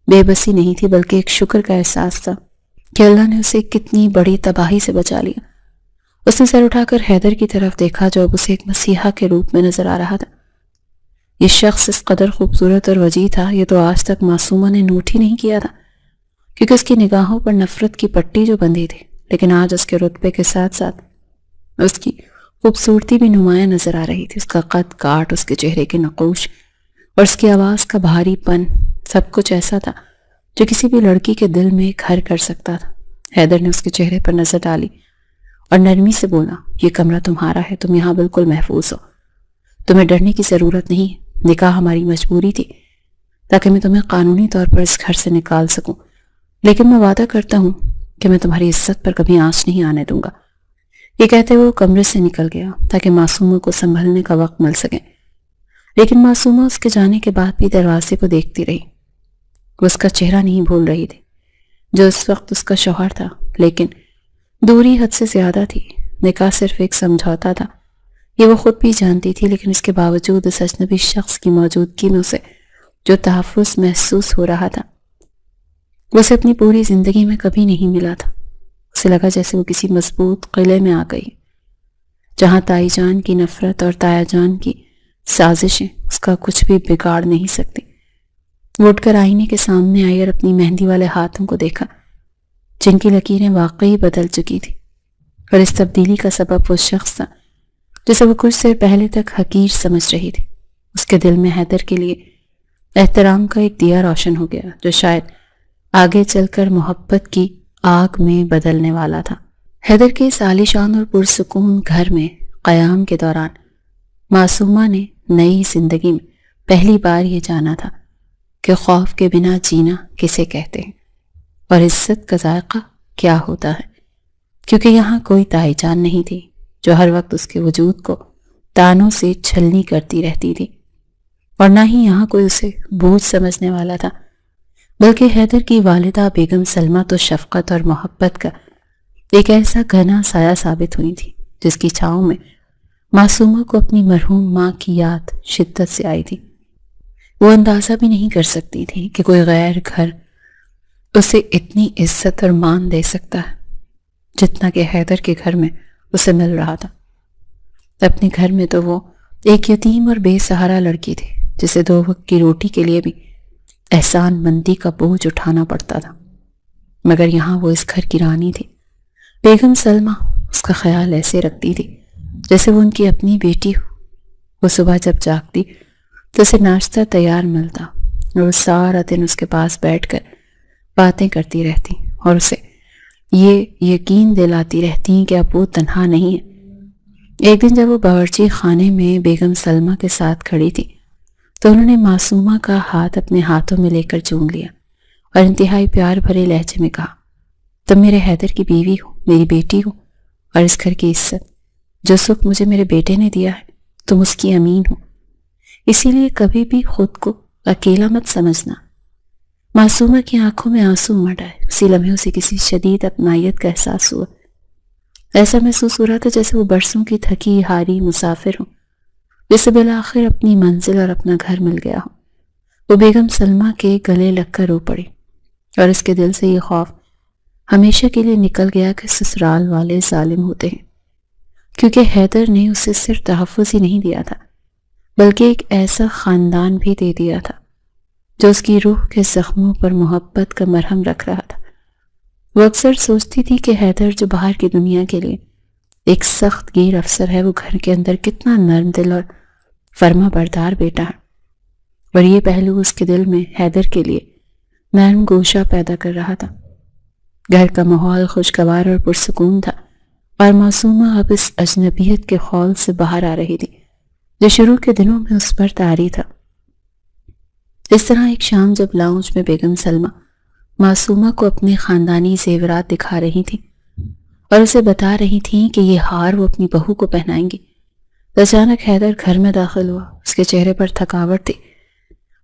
بے بسی نہیں تھی بلکہ ایک شکر کا احساس تھا کہ اللہ نے اسے کتنی بڑی تباہی سے بچا لیا۔ اس نے سر اٹھا کر حیدر کی طرف دیکھا جو اب اسے ایک مسیحا کے روپ میں نظر آ رہا تھا۔ یہ شخص اس قدر خوبصورت اور وجیح تھا، یہ تو آج تک معصومہ نے نوٹ ہی نہیں کیا تھا، کیونکہ اس کی نگاہوں پر نفرت کی پٹی جو بندھی تھی، لیکن آج اس کے رتبے کے ساتھ ساتھ اس کی خوبصورتی بھی نمایاں نظر آ رہی تھی۔ اس کا قد کاٹ، اس کے چہرے کے نقوش اور اس کی آواز کا بھاری پن، سب کچھ ایسا تھا جو کسی بھی لڑکی کے دل میں گھر کر سکتا تھا۔ حیدر نے اس کے چہرے پر نظر ڈالی اور نرمی سے بولا، یہ کمرہ تمہارا ہے، تم یہاں بالکل محفوظ ہو، تمہیں ڈرنے کی ضرورت نہیں ہے۔ نکاح ہماری مجبوری تھی تاکہ میں تمہیں قانونی طور پر اس گھر سے نکال سکوں، لیکن میں وعدہ کرتا ہوں کہ میں تمہاری عزت پر کبھی آنچ نہیں آنے دوں گا۔ یہ کہتے ہوئے وہ کمرے سے نکل گیا تاکہ معصومہ کو سنبھلنے کا وقت مل سکے، لیکن معصومہ اس کے جانے کے بعد بھی دروازے کو دیکھتی رہی۔ وہ اس کا چہرہ نہیں بھول رہی تھی جو اس وقت اس کا شوہر تھا، لیکن دوری حد سے زیادہ تھی۔ نکاح صرف ایک سمجھوتا تھا، یہ وہ خود بھی جانتی تھی، لیکن اس کے باوجود اس اجنبی شخص کی موجودگی میں اسے جو تحفظ محسوس ہو رہا تھا وہ اسے اپنی پوری زندگی میں کبھی نہیں ملا تھا۔ اسے لگا جیسے وہ کسی مضبوط قلعے میں آ گئی جہاں تائی جان کی نفرت اور تایا جان کی سازشیں اس کا کچھ بھی بگاڑ نہیں سکتی۔ وہ اٹھ کر آئینے کے سامنے آئی اور اپنی مہندی والے ہاتھوں کو دیکھا جن کی لکیریں واقعی بدل چکی تھی، اور اس تبدیلی کا سبب وہ شخص تھا جسے وہ کچھ دیر پہلے تک حقیر سمجھ رہی تھی۔ اس کے دل میں حیدر کے لیے احترام کا ایک دیا روشن ہو گیا جو شاید آگے چل کر محبت کی آگ میں بدلنے والا تھا۔ حیدر کے اس عالیشان اور پرسکون گھر میں قیام کے دوران معصومہ نے نئی زندگی میں پہلی بار یہ جانا تھا کہ خوف کے بنا جینا کسے کہتے ہیں اور عزت کا ذائقہ کیا ہوتا ہے، کیونکہ یہاں کوئی تائی جان نہیں تھی جو ہر وقت اس کے وجود کو تانوں سے چھلنی کرتی رہتی تھی، اور نہ ہی یہاں کوئی اسے بوجھ سمجھنے والا تھا، بلکہ حیدر کی والدہ بیگم سلمہ تو شفقت اور محبت کا ایک ایسا گھنا سایہ ثابت ہوئی تھی جس کی چھاؤں میں معصومہ کو اپنی مرحوم ماں کی یاد شدت سے آئی تھی۔ وہ اندازہ بھی نہیں کر سکتی تھی کہ کوئی غیر گھر اسے اتنی عزت اور مان دے سکتا ہے جتنا کہ حیدر کے گھر میں اسے مل رہا تھا۔ اپنے گھر میں تو وہ ایک یتیم اور بے سہارا لڑکی تھی جسے 2 وقت کی روٹی کے لیے بھی احسان مندی کا بوجھ اٹھانا پڑتا تھا، مگر یہاں وہ اس گھر کی رانی تھی۔ بیگم سلمہ اس کا خیال ایسے رکھتی تھی جیسے وہ ان کی اپنی بیٹی ہو۔ وہ صبح جب جاگتی تو اسے ناشتہ تیار ملتا اور وہ سارا دن اس کے پاس بیٹھ کر باتیں کرتی رہتی اور اسے یہ یقین دلاتی رہتی کہ اب وہ تنہا نہیں ہے۔ ایک دن جب وہ باورچی خانے میں بیگم سلمہ کے ساتھ کھڑی تھی تو انہوں نے معصومہ کا ہاتھ اپنے ہاتھوں میں لے کر چوم لیا اور انتہائی پیار بھرے لہجے میں کہا، تم میرے حیدر کی بیوی ہو، میری بیٹی ہو اور اس گھر کی عزت۔ جو سکھ مجھے میرے بیٹے نے دیا ہے تم اس کی امین ہو، اسی لیے کبھی بھی خود کو اکیلا مت سمجھنا۔ معصومہ کی آنکھوں میں آنسو امڑ آئے، اسی لمحے اسے کسی شدید اپنائیت کا احساس ہوا۔ ایسا محسوس ہو رہا تھا جیسے وہ برسوں کی تھکی ہاری مسافر ہو جسے بالآخر اپنی منزل اور اپنا گھر مل گیا ہو۔ وہ بیگم سلمہ کے گلے لگ کر رو پڑی اور اس کے دل سے یہ خوف ہمیشہ کے لیے نکل گیا کہ سسرال والے ظالم ہوتے ہیں، کیونکہ حیدر نے اسے صرف تحفظ ہی نہیں دیا تھا بلکہ ایک ایسا خاندان بھی دے دیا تھا جو اس کی روح کے زخموں پر محبت کا مرہم رکھ رہا تھا۔ وہ اکثر سوچتی تھی کہ حیدر جو باہر کی دنیا کے لیے ایک سخت گیر افسر ہے، وہ گھر کے اندر کتنا نرم دل اور فرما بردار بیٹا ہے، اور یہ پہلو اس کے دل میں حیدر کے لیے نرم گوشہ پیدا کر رہا تھا۔ گھر کا ماحول خوشگوار اور پرسکون تھا، اور معصومہ اب اس اجنبیت کے خول سے باہر آ رہی تھی جو شروع کے دنوں میں اس پر طاری تھا۔ اس طرح ایک شام جب لاؤنج میں بیگم سلمہ معصومہ کو اپنے خاندانی زیورات دکھا رہی تھی اور اسے بتا رہی تھیں کہ یہ ہار وہ اپنی بہو کو پہنائیں گی، تو اچانک حیدر گھر میں داخل ہوا۔ اس کے چہرے پر تھکاوٹ تھی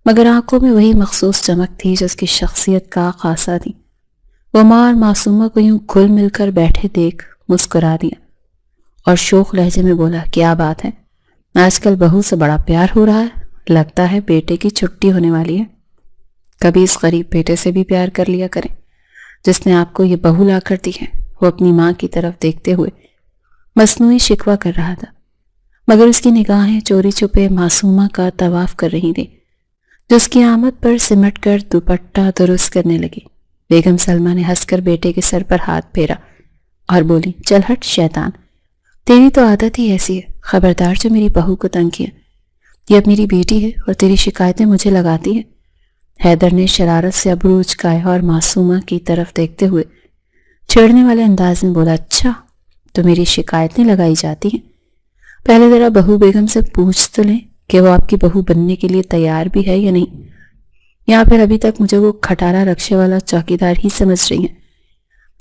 مگر آنکھوں میں وہی مخصوص چمک تھی جو اس کی شخصیت کا خاصہ تھی۔ وہ ماں اور معصومہ کو یوں گھل مل کر بیٹھے دیکھ مسکرا دیا اور شوخ لہجے میں بولا، کیا بات ہے، آج کل بہو سے بڑا پیار ہو رہا ہے، لگتا ہے بیٹے کی چھٹی ہونے والی ہے۔ کبھی اس غریب بیٹے سے بھی پیار کر لیا کریں جس نے آپ کو یہ بہو لا کر دی ہے۔ وہ اپنی ماں کی طرف دیکھتے ہوئے مصنوعی شکوہ کر رہا تھا مگر اس کی نگاہیں چوری چھپے معصومہ کا طواف کر رہی تھی جو اس کی آمد پر سمٹ کر دوپٹہ درست کرنے لگی۔ بیگم سلمہ نے ہنس کر بیٹے کے سر پر ہاتھ پھیرا اور بولی، چل ہٹ شیطان، تیری تو عادت ہی ایسی ہے، خبردار جو میری بہو کو تنگ کیا، یہ اب میری بیٹی ہے اور تیری شکایتیں مجھے لگاتی ہیں۔ حیدر نے شرارت سے ابرو اچکایا اور معصومہ کی طرف دیکھتے ہوئے چھیڑنے والے انداز میں بولا، اچھا تو میری شکایتیں لگائی جاتی ہیں، پہلے ذرا بہو بیگم سے پوچھ تو لیں کہ وہ آپ کی بہو بننے کے لیے تیار بھی ہے یا نہیں، یا پھر ابھی تک مجھے وہ کھٹارا رکشے والا چوکیدار ہی سمجھ رہی ہیں۔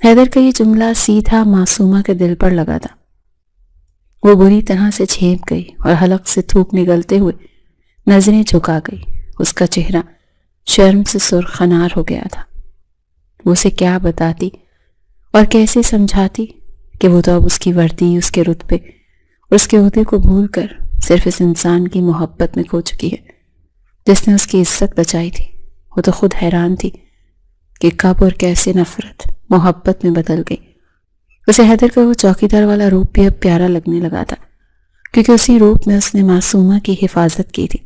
حیدر کا یہ جملہ سیدھا معصومہ کے دل پر لگا تھا۔ وہ بری طرح سے چھینپ گئی اور حلق سے تھوک نگلتے ہوئے نظریں جھکا گئی۔ اس کا چہرہ شرم سے سرخ انار ہو گیا تھا۔ وہ اسے کیا بتاتی اور کیسے سمجھاتی کہ وہ تو اب اس کی وردی، اس کے رتبے اور اس کے عہدے کو بھول کر صرف اس انسان کی محبت میں کھو چکی ہے جس نے اس کی عزت بچائی تھی۔ وہ تو خود حیران تھی کہ کب اور کیسے نفرت محبت میں بدل گئی۔ اسے حیدر کا وہ چوکیدار والا روپ بھی اب پیارا لگنے لگا تھا کیونکہ اسی روپ میں اس نے معصومہ کی حفاظت کی تھی۔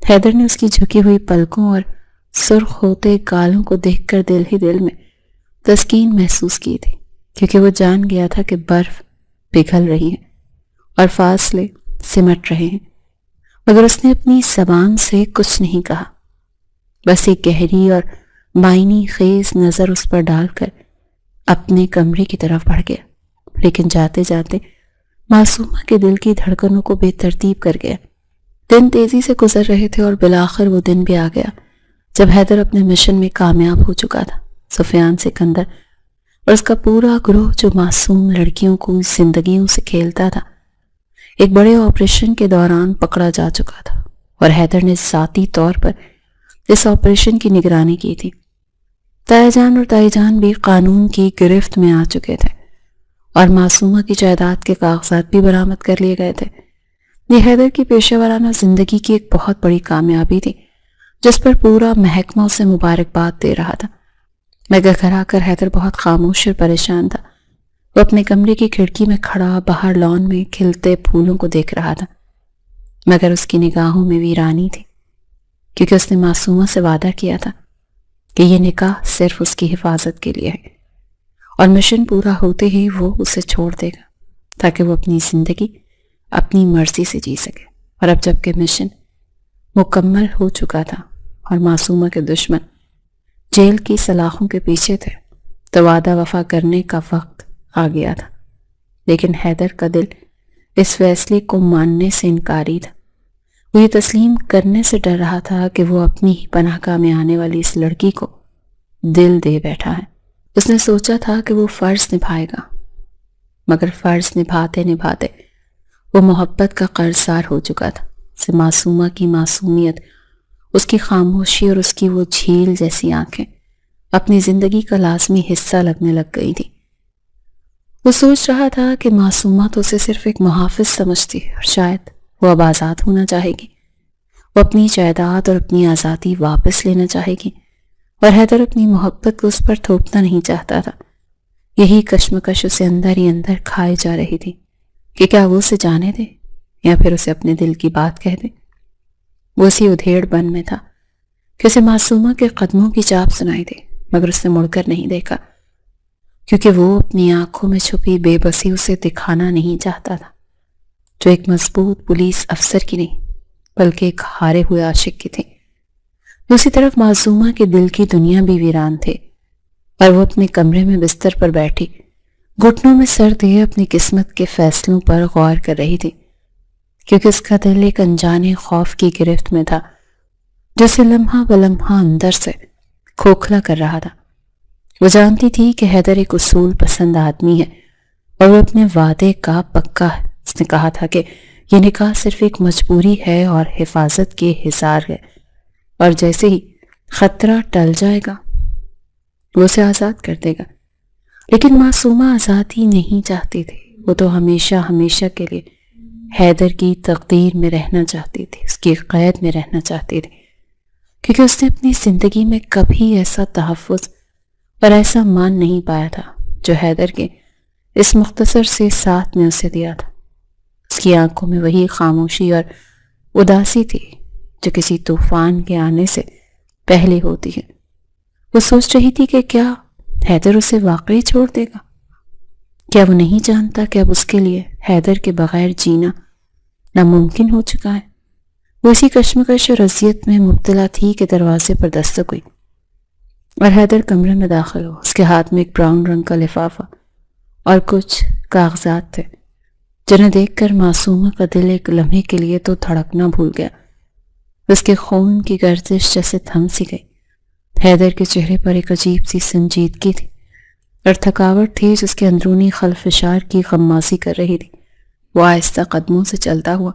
حیدر نے اس کی جھکی ہوئی پلکوں اور سرخ ہوتے گالوں کو دیکھ کر دل ہی دل میں تسکین محسوس کی تھی، کیونکہ وہ جان گیا تھا کہ برف پگھل رہی ہے اور فاصلے سمٹ رہے ہیں، مگر اس نے اپنی زبان سے کچھ نہیں کہا، بس ایک گہری اور معنی خیز نظر اس پر ڈال کر اپنے کمرے کی طرف بڑھ گیا، لیکن جاتے جاتے معصومہ کے دل کی دھڑکنوں کو بے ترتیب کر گیا۔ دن تیزی سے گزر رہے تھے اور بالآخر وہ دن بھی آ گیا جب حیدر اپنے مشن میں کامیاب ہو چکا تھا۔ سفیان سکندر اور اس کا پورا گروہ جو معصوم لڑکیوں کو زندگیوں سے کھیلتا تھا، ایک بڑے آپریشن کے دوران پکڑا جا چکا تھا، اور حیدر نے ذاتی طور پر اس آپریشن کی نگرانی کی تھی۔ تائی جان اور تائی جان بھی قانون کی گرفت میں آ چکے تھے اور معصومہ کی جائیداد کے کاغذات بھی برآمد کر لیے گئے تھے۔ یہ حیدر کی پیشہ ورانہ زندگی کی ایک بہت بڑی کامیابی تھی جس پر پورا محکمہ اسے مبارکباد دے رہا تھا، مگر گھر آ کر حیدر بہت خاموش اور پریشان تھا۔ وہ اپنے کمرے کی کھڑکی میں کھڑا باہر لان میں کھلتے پھولوں کو دیکھ رہا تھا، مگر اس کی نگاہوں میں ویرانی تھی، کیونکہ اس نے معصومہ سے وعدہ کیا تھا کہ یہ نکاح صرف اس کی حفاظت کے لیے ہے، اور مشن پورا ہوتے ہی وہ اسے چھوڑ دے گا تاکہ وہ اپنی زندگی اپنی مرضی سے جی سکے۔ اور اب جب کہ مشن مکمل ہو چکا تھا اور معصومہ کے دشمن جیل کی سلاخوں کے پیچھے تھے، تو وعدہ وفا کرنے کا وقت آ گیا تھا۔ لیکن حیدر کا دل اس فیصلے کو ماننے سے انکاری تھا۔ وہ یہ تسلیم کرنے سے ڈر رہا تھا کہ وہ اپنی ہی پناہ گاہ میں آنے والی اس لڑکی کو دل دے بیٹھا ہے۔ اس نے سوچا تھا کہ وہ فرض نبھائے گا مگر فرض نبھاتے نبھاتے وہ محبت کا قرضدار ہو چکا تھا۔ اسے معصومہ کی معصومیت، اس کی خاموشی اور اس کی وہ جھیل جیسی آنکھیں اپنی زندگی کا لازمی حصہ لگنے لگ گئی تھی۔ وہ سوچ رہا تھا کہ معصومہ تو اسے صرف ایک محافظ سمجھتی اور شاید وہ اب آزاد ہونا چاہے گی، وہ اپنی جائیداد اور اپنی آزادی واپس لینا چاہے گی، اور حیدر اپنی محبت کو اس پر تھوپنا نہیں چاہتا تھا۔ یہی کشمکش اسے اندر ہی اندر کھائے جا رہی تھی کہ کیا وہ اسے جانے دے یا پھر اسے اپنے دل کی بات کہہ دے۔ وہ اسی ادھیڑ بن میں تھا کہ اسے معصومہ کے قدموں کی چاپ سنائی دے، مگر اس نے مڑ کر نہیں دیکھا، کیونکہ وہ اپنی آنکھوں میں چھپی بے بسی اسے دکھانا نہیں چاہتا تھا، جو ایک مضبوط پولیس افسر کی نہیں بلکہ ایک ہارے ہوئے عاشق کی تھی۔ دوسری طرف معصومہ کے دل کی دنیا بھی ویران تھے، اور وہ اپنے کمرے میں بستر پر بیٹھی گھٹنوں میں سر دیے اپنی قسمت کے فیصلوں پر غور کر رہی تھی، کیونکہ اس کا دل ایک انجانے خوف کی گرفت میں تھا جسے لمحہ بلمحہ اندر سے کھوکھلا کر رہا تھا۔ وہ جانتی تھی کہ حیدر ایک اصول پسند آدمی ہے اور وہ اپنے وعدے کا پکا ہے۔ اس نے کہا تھا کہ یہ نکاح صرف ایک مجبوری ہے اور حفاظت کے حصار ہے، اور جیسے ہی خطرہ ٹل جائے گا وہ اسے آزاد کر دے گا۔ لیکن معصومہ آزادی نہیں چاہتی تھی، وہ تو ہمیشہ ہمیشہ کے لیے حیدر کی تقدیر میں رہنا چاہتی تھی، اس کی قید میں رہنا چاہتی تھی، کیونکہ اس نے اپنی زندگی میں کبھی ایسا تحفظ اور ایسا مان نہیں پایا تھا جو حیدر کے اس مختصر سے ساتھ نے اسے دیا تھا۔ اس کی آنکھوں میں وہی خاموشی اور اداسی تھی جو کسی طوفان کے آنے سے پہلے ہوتی ہے۔ وہ سوچ رہی تھی کہ کیا حیدر اسے واقعی چھوڑ دے گا؟ کیا وہ نہیں جانتا کہ اب اس کے لیے حیدر کے بغیر جینا ناممکن ہو چکا ہے؟ وہ اسی کشمکش اور اذیت میں مبتلا تھی کہ دروازے پر دستک ہوئی اور حیدر کمرے میں داخل ہو۔ اس کے ہاتھ میں ایک براؤن رنگ کا لفافہ اور کچھ کاغذات تھے، جنہیں دیکھ کر معصومہ کا دل ایک لمحے کے لیے تو دھڑکنا بھول گیا، اس کے خون کی گردش جیسے تھم سی گئی۔ حیدر کے چہرے پر ایک عجیب سی سنجیدگی تھی اور تھکاوٹ تھی جس کے اندرونی خلفشار کی غمازی کر رہی تھی۔ وہ آہستہ قدموں سے چلتا ہوا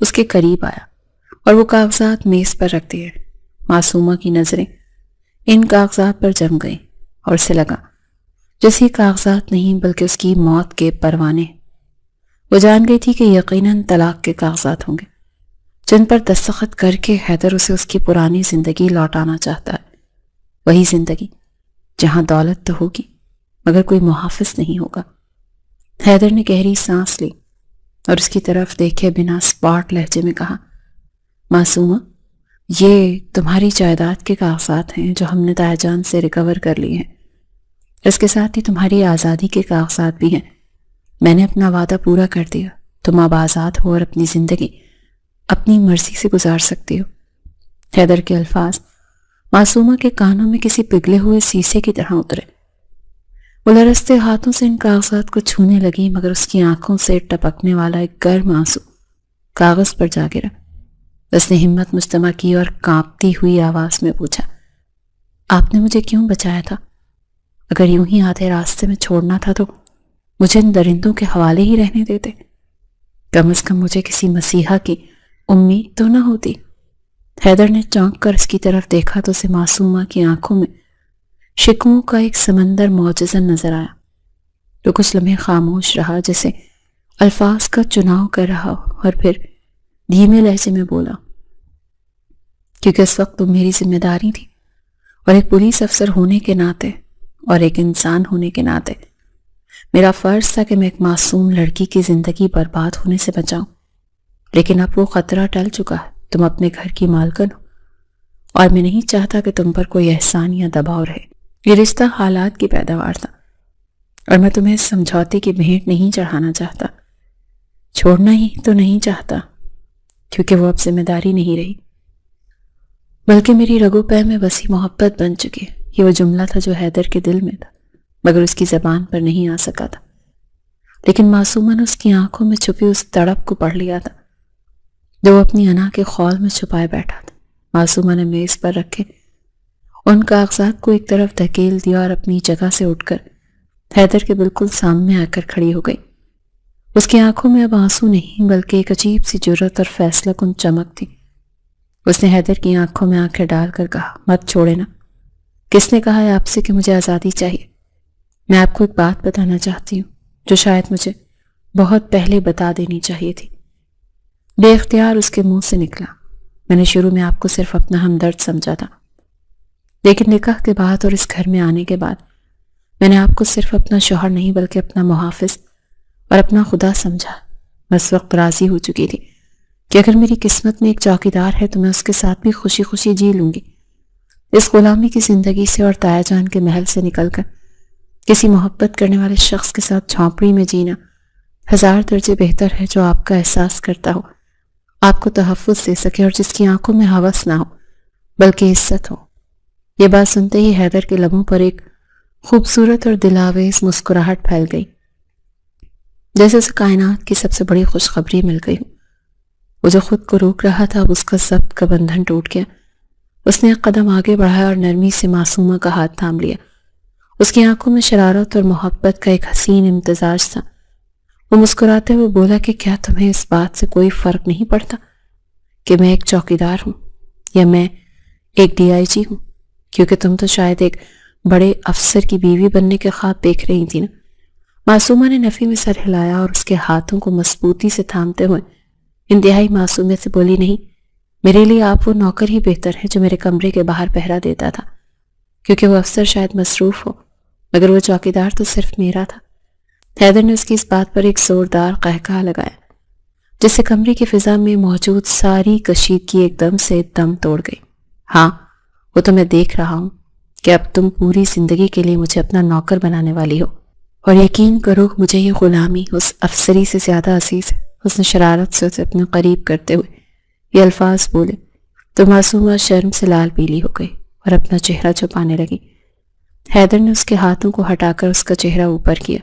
اس کے قریب آیا اور وہ کاغذات میز پر رکھ دیے۔ معصومہ کی نظریں ان کاغذات پر جم گئیں اور اسے لگا جیسے کاغذات نہیں بلکہ اس کی موت کے پروانے۔ وہ جان گئی تھی کہ یقیناً طلاق کے کاغذات ہوں گے جن پر دستخط کر کے حیدر اسے اس کی پرانی زندگی لوٹانا چاہتا ہے، وہی زندگی جہاں دولت تو ہوگی مگر کوئی محافظ نہیں ہوگا۔ حیدر نے گہری سانس لی اور اس کی طرف دیکھے بنا سپاٹ لہجے میں کہا، معصومہ، یہ تمہاری جائیداد کے کاغذات ہیں جو ہم نے تایا جان سے ریکور کر لیے ہیں، اس کے ساتھ ہی تمہاری آزادی کے کاغذات بھی ہیں۔ میں نے اپنا وعدہ پورا کر دیا، تم اب آزاد ہو اور اپنی زندگی اپنی مرضی سے گزار سکتی ہو۔ حیدر کے الفاظ معصومہ کے کانوں میں کسی پگھلے ہوئے سیسے کی طرح اترے۔ وہ لرزتے ہاتھوں سے ان کاغذات کو چھونے لگی مگر اس کی آنکھوں سے ٹپکنے والا ایک گرم آنسو کاغذ پر جا گرا۔ اس نے ہمت مجتمع کی اور کانپتی ہوئی آواز میں پوچھا، آپ نے مجھے کیوں بچایا تھا؟ اگر یوں ہی آدھے راستے میں چھوڑنا تھا تو مجھے ان درندوں کے حوالے ہی رہنے دیتے، کم از کم مجھے کسی مسیحا کی امید تو نہ ہوتی۔ حیدر نے چونک کر اس کی طرف دیکھا تو اسے معصومہ کی آنکھوں میں شکووں کا ایک سمندر معجزن نظر آیا۔ تو کچھ لمحے خاموش رہا جیسے الفاظ کا چناؤ کر رہا ہو، اور پھر دھیمے لہجے میں بولا، کیونکہ اس وقت تم میری ذمہ داری تھی، اور ایک پولیس افسر ہونے کے ناطے اور ایک انسان ہونے کے ناطے میرا فرض تھا کہ میں ایک معصوم لڑکی کی زندگی برباد ہونے سے بچاؤں۔ لیکن اب وہ خطرہ ٹل چکا ہے، تم اپنے گھر کی مالکن ہو، اور میں نہیں چاہتا کہ تم پر کوئی احسان یا دباؤ رہے۔ یہ رشتہ حالات کی پیداوار تھا اور میں تمہیں اس سمجھوتے کی بھیٹ نہیں چڑھانا چاہتا، چھوڑنا ہی تو نہیں چاہتا، کیونکہ وہ اب ذمہ داری نہیں رہی بلکہ میری رگو پے میں وسیع محبت بن چکی۔ یہ وہ جملہ تھا جو حیدر کے دل میں تھا مگر اس کی زبان پر نہیں آ سکا تھا، لیکن معصومہ نے اس کی آنکھوں میں چھپی اس تڑپ کو پڑھ لیا تھا جو وہ اپنی انا کے خول میں چھپائے بیٹھا تھا۔ معصومہ نے میز پر رکھے ان کاغذات کو ایک طرف دھکیل دیا اور اپنی جگہ سے اٹھ کر حیدر کے بالکل سامنے آ کر کھڑی ہو گئی۔ اس کی آنکھوں میں اب آنسو نہیں بلکہ ایک عجیب سی جرأت اور فیصلہ کن چمک تھی۔ اس نے حیدر کی آنکھوں میں آنکھیں ڈال کر کہا، مت چھوڑے نا۔ کس نے کہا ہے آپ سے کہ مجھے آزادی چاہیے؟ میں آپ کو ایک بات بتانا چاہتی ہوں جو شاید مجھے بہت پہلے بتا دینی چاہیے تھی۔ بے اختیار اس کے منہ سے نکلا، میں نے شروع میں آپ کو صرف اپنا ہمدرد سمجھا تھا، لیکن نکاح کے بعد اور اس گھر میں آنے کے بعد میں نے آپ کو صرف اپنا شوہر نہیں بلکہ اپنا محافظ اور اپنا خدا سمجھا۔ میں اس وقت راضی ہو چکی تھی کہ اگر میری قسمت میں ایک چوکیدار ہے تو میں اس کے ساتھ بھی خوشی خوشی جی لوں گی۔ اس غلامی کی زندگی سے اور تایا جان کے محل سے نکل کر کسی محبت کرنے والے شخص کے ساتھ جھونپڑی میں جینا 1000 درجے بہتر ہے، جو آپ کا احساس کرتا ہو، آپ کو تحفظ دے سکے اور جس کی آنکھوں میں ہوس نہ ہو بلکہ عزت ہو۔ یہ بات سنتے ہی حیدر کے لبوں پر ایک خوبصورت اور دلاویز مسکراہٹ پھیل گئی، جیسے اسے کائنات کی سب سے بڑی خوشخبری مل گئی ہو۔ وہ جو خود کو روک رہا تھا اب اس کا ضبط کا بندھن ٹوٹ گیا۔ اس نے ایک قدم آگے بڑھایا اور نرمی سے معصومہ کا ہاتھ تھام لیا۔ اس کی آنکھوں میں شرارت اور محبت کا ایک حسین امتزاج تھا۔ وہ مسکراتے ہوئے بولا کہ کیا تمہیں اس بات سے کوئی فرق نہیں پڑتا کہ میں ایک چوکیدار ہوں یا میں ایک DIG ہوں؟ کیونکہ تم تو شاید ایک بڑے افسر کی بیوی بننے کے خواب دیکھ رہی تھی نا۔ معصومہ نے نفی میں سر ہلایا اور اس کے ہاتھوں کو مضبوطی سے تھامتے ہوئے انتہائی معصومیت سے بولی، نہیں، میرے لیے آپ وہ نوکر ہی بہتر ہے جو میرے کمرے کے باہر پہرا دیتا تھا، کیونکہ وہ افسر شاید مصروف ہو مگر وہ چوکیدار تو صرف میرا تھا۔ حیدر نے اس کی اس بات پر ایک زوردار قہقہہ لگایا جس سے کمرے کی فضا میں موجود ساری کشیدگی ایک دم سے دم توڑ گئی۔ ہاں، وہ تو میں دیکھ رہا ہوں کہ اب تم پوری زندگی کے لیے مجھے اپنا نوکر بنانے والی ہو، اور یقین کرو مجھے یہ غلامی اس افسری سے زیادہ عزیز ہے۔ اس نے شرارت سے اسے اپنے قریب کرتے ہوئے یہ الفاظ بولے تو معصومہ شرم سے لال پیلی ہو گئی اور اپنا چہرہ چھپانے لگی۔ حیدر نے اس کے ہاتھوں کو ہٹا کر اس کا چہرہ اوپر کیا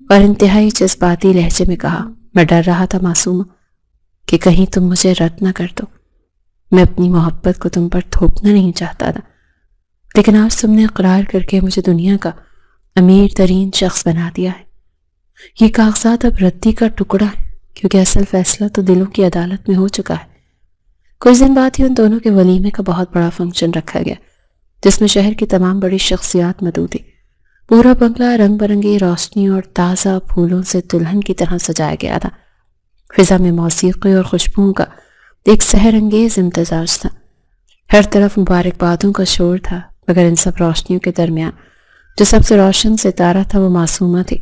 اور انتہائی جذباتی لہجے میں کہا، میں ڈر رہا تھا معصومہ کہ کہیں تم مجھے رد نہ کر دو۔ میں اپنی محبت کو تم پر تھوپنا نہیں چاہتا تھا، لیکن آج تم نے اقرار کر کے مجھے دنیا کا امیر ترین شخص بنا دیا ہے۔ یہ کاغذات اب ردی کا ٹکڑا ہے، کیونکہ اصل فیصلہ تو دلوں کی عدالت میں ہو چکا ہے۔ کچھ دن بعد ہی ان دونوں کے ولیمے کا بہت بڑا فنکشن رکھا گیا، جس میں شہر کی تمام بڑی شخصیات مدعو تھی۔ پورا بنگلہ رنگ برنگی روشنی اور تازہ پھولوں سے دلہن کی طرح سجایا گیا تھا۔ فضا میں موسیقی اور خوشبوؤں کا ایک سحر انگیز امتزاج تھا۔ ہر طرف مبارکبادوں کا شور تھا، مگر ان سب روشنیوں کے درمیان جو سب سے روشن ستارہ تھا وہ معصومہ تھی،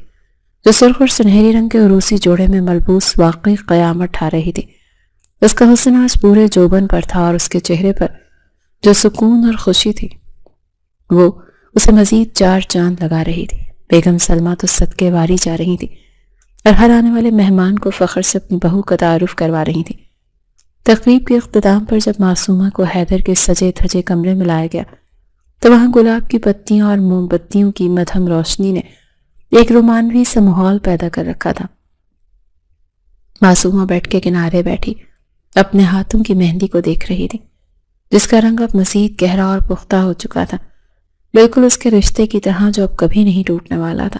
جو سرخ اور سنہری رنگ کے عروسی جوڑے میں ملبوس واقعی قیامت ٹھا رہی تھی۔ اس کا حسن آج پورے جوبن پر تھا اور اس کے چہرے پر جو سکون اور خوشی تھی وہ اسے مزید چار چاند لگا رہی تھی۔ بیگم سلمہ تو صدقے واری جا رہی تھی اور ہر آنے والے مہمان کو فخر سے اپنی بہو کا تعارف کروا رہی تھی۔ تقریب کے اختتام پر جب معصومہ کو حیدر کے سجے دھجے کمرے میں لایا گیا تو وہاں گلاب کی پتیاں اور موم بتیوں کی مدھم روشنی نے ایک رومانوی سا ماحول پیدا کر رکھا تھا۔ معصومہ بیٹھ کے کنارے بیٹھی اپنے ہاتھوں کی مہندی کو دیکھ رہی تھی، جس کا رنگ اب مزید گہرا اور پختہ ہو چکا تھا، بالکل اس کے رشتے کی طرح جو اب کبھی نہیں ٹوٹنے والا تھا۔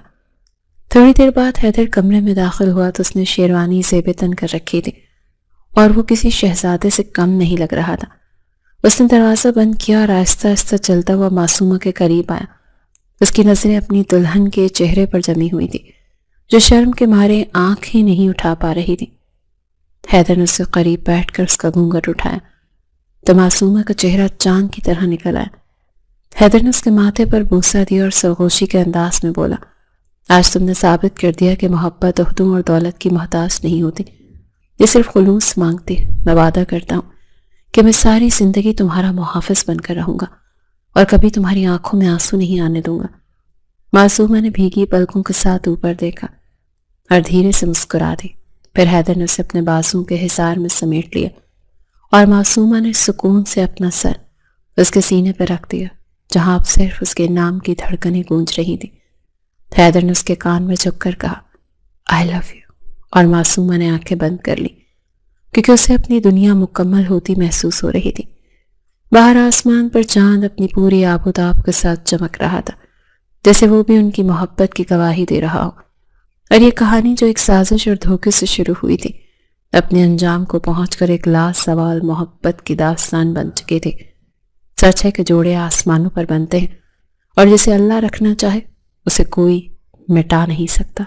تھوڑی دیر بعد حیدر کمرے میں داخل ہوا تو اس نے شیروانی زیب تن کر رکھی تھی اور وہ کسی شہزادے سے کم نہیں لگ رہا تھا۔ اس نے دروازہ بند کیا اور آہستہ آہستہ چلتا ہوا معصومہ کے قریب آیا۔ اس کی نظریں اپنی دلہن کے چہرے پر جمی ہوئی تھی، جو شرم کے مارے آنکھ ہی نہیں اٹھا پا رہی تھی۔ حیدر نے اس سے قریب بیٹھ کر اس کا گھونگھٹ اٹھایا تو معصومہ کا چہرہ چاند کی طرح نکل آیا۔ حیدر نے اس کے ماتھے پر بوسہ دیا اور سرگوشی کے انداز میں بولا، آج تم نے ثابت کر دیا کہ محبت عہدوں اور دولت کی محتاج نہیں ہوتی، یہ صرف خلوص مانگتی۔ میں وعدہ کرتا ہوں کہ میں ساری زندگی تمہارا محافظ بن کر رہوں گا اور کبھی تمہاری آنکھوں میں آنسو نہیں آنے دوں گا۔ معصومہ نے بھیگی پلکوں کے ساتھ اوپر دیکھا اور دھیرے سے مسکرا دی۔ پھر حیدر نے اسے اپنے بازوں کے حصار میں سمیٹ لیا اور معصومہ نے سکون سے اپنا سر اس کے سینے پر رکھ دیا، جہاں اب صرف اس کے نام کی دھڑکنیں گونج رہی تھی۔ حیدر نے اس کے کان میں جھک کر کہا، آئی لو یو، اور معصومہ نے آنکھیں بند کر لی کیونکہ اسے اپنی دنیا مکمل ہوتی محسوس ہو رہی تھی۔ باہر آسمان پر چاند اپنی پوری آب و تاب کے ساتھ چمک رہا تھا، جیسے وہ بھی ان کی محبت کی گواہی دے رہا ہو، اور یہ کہانی جو ایک سازش اور دھوکے سے شروع ہوئی تھی اپنے انجام کو پہنچ کر ایک لاسوال محبت کی داستان بن چکی تھی۔ سچ ہے کہ جوڑے آسمانوں پر بنتے ہیں، اور جسے اللہ رکھنا چاہے اسے کوئی مٹا نہیں سکتا۔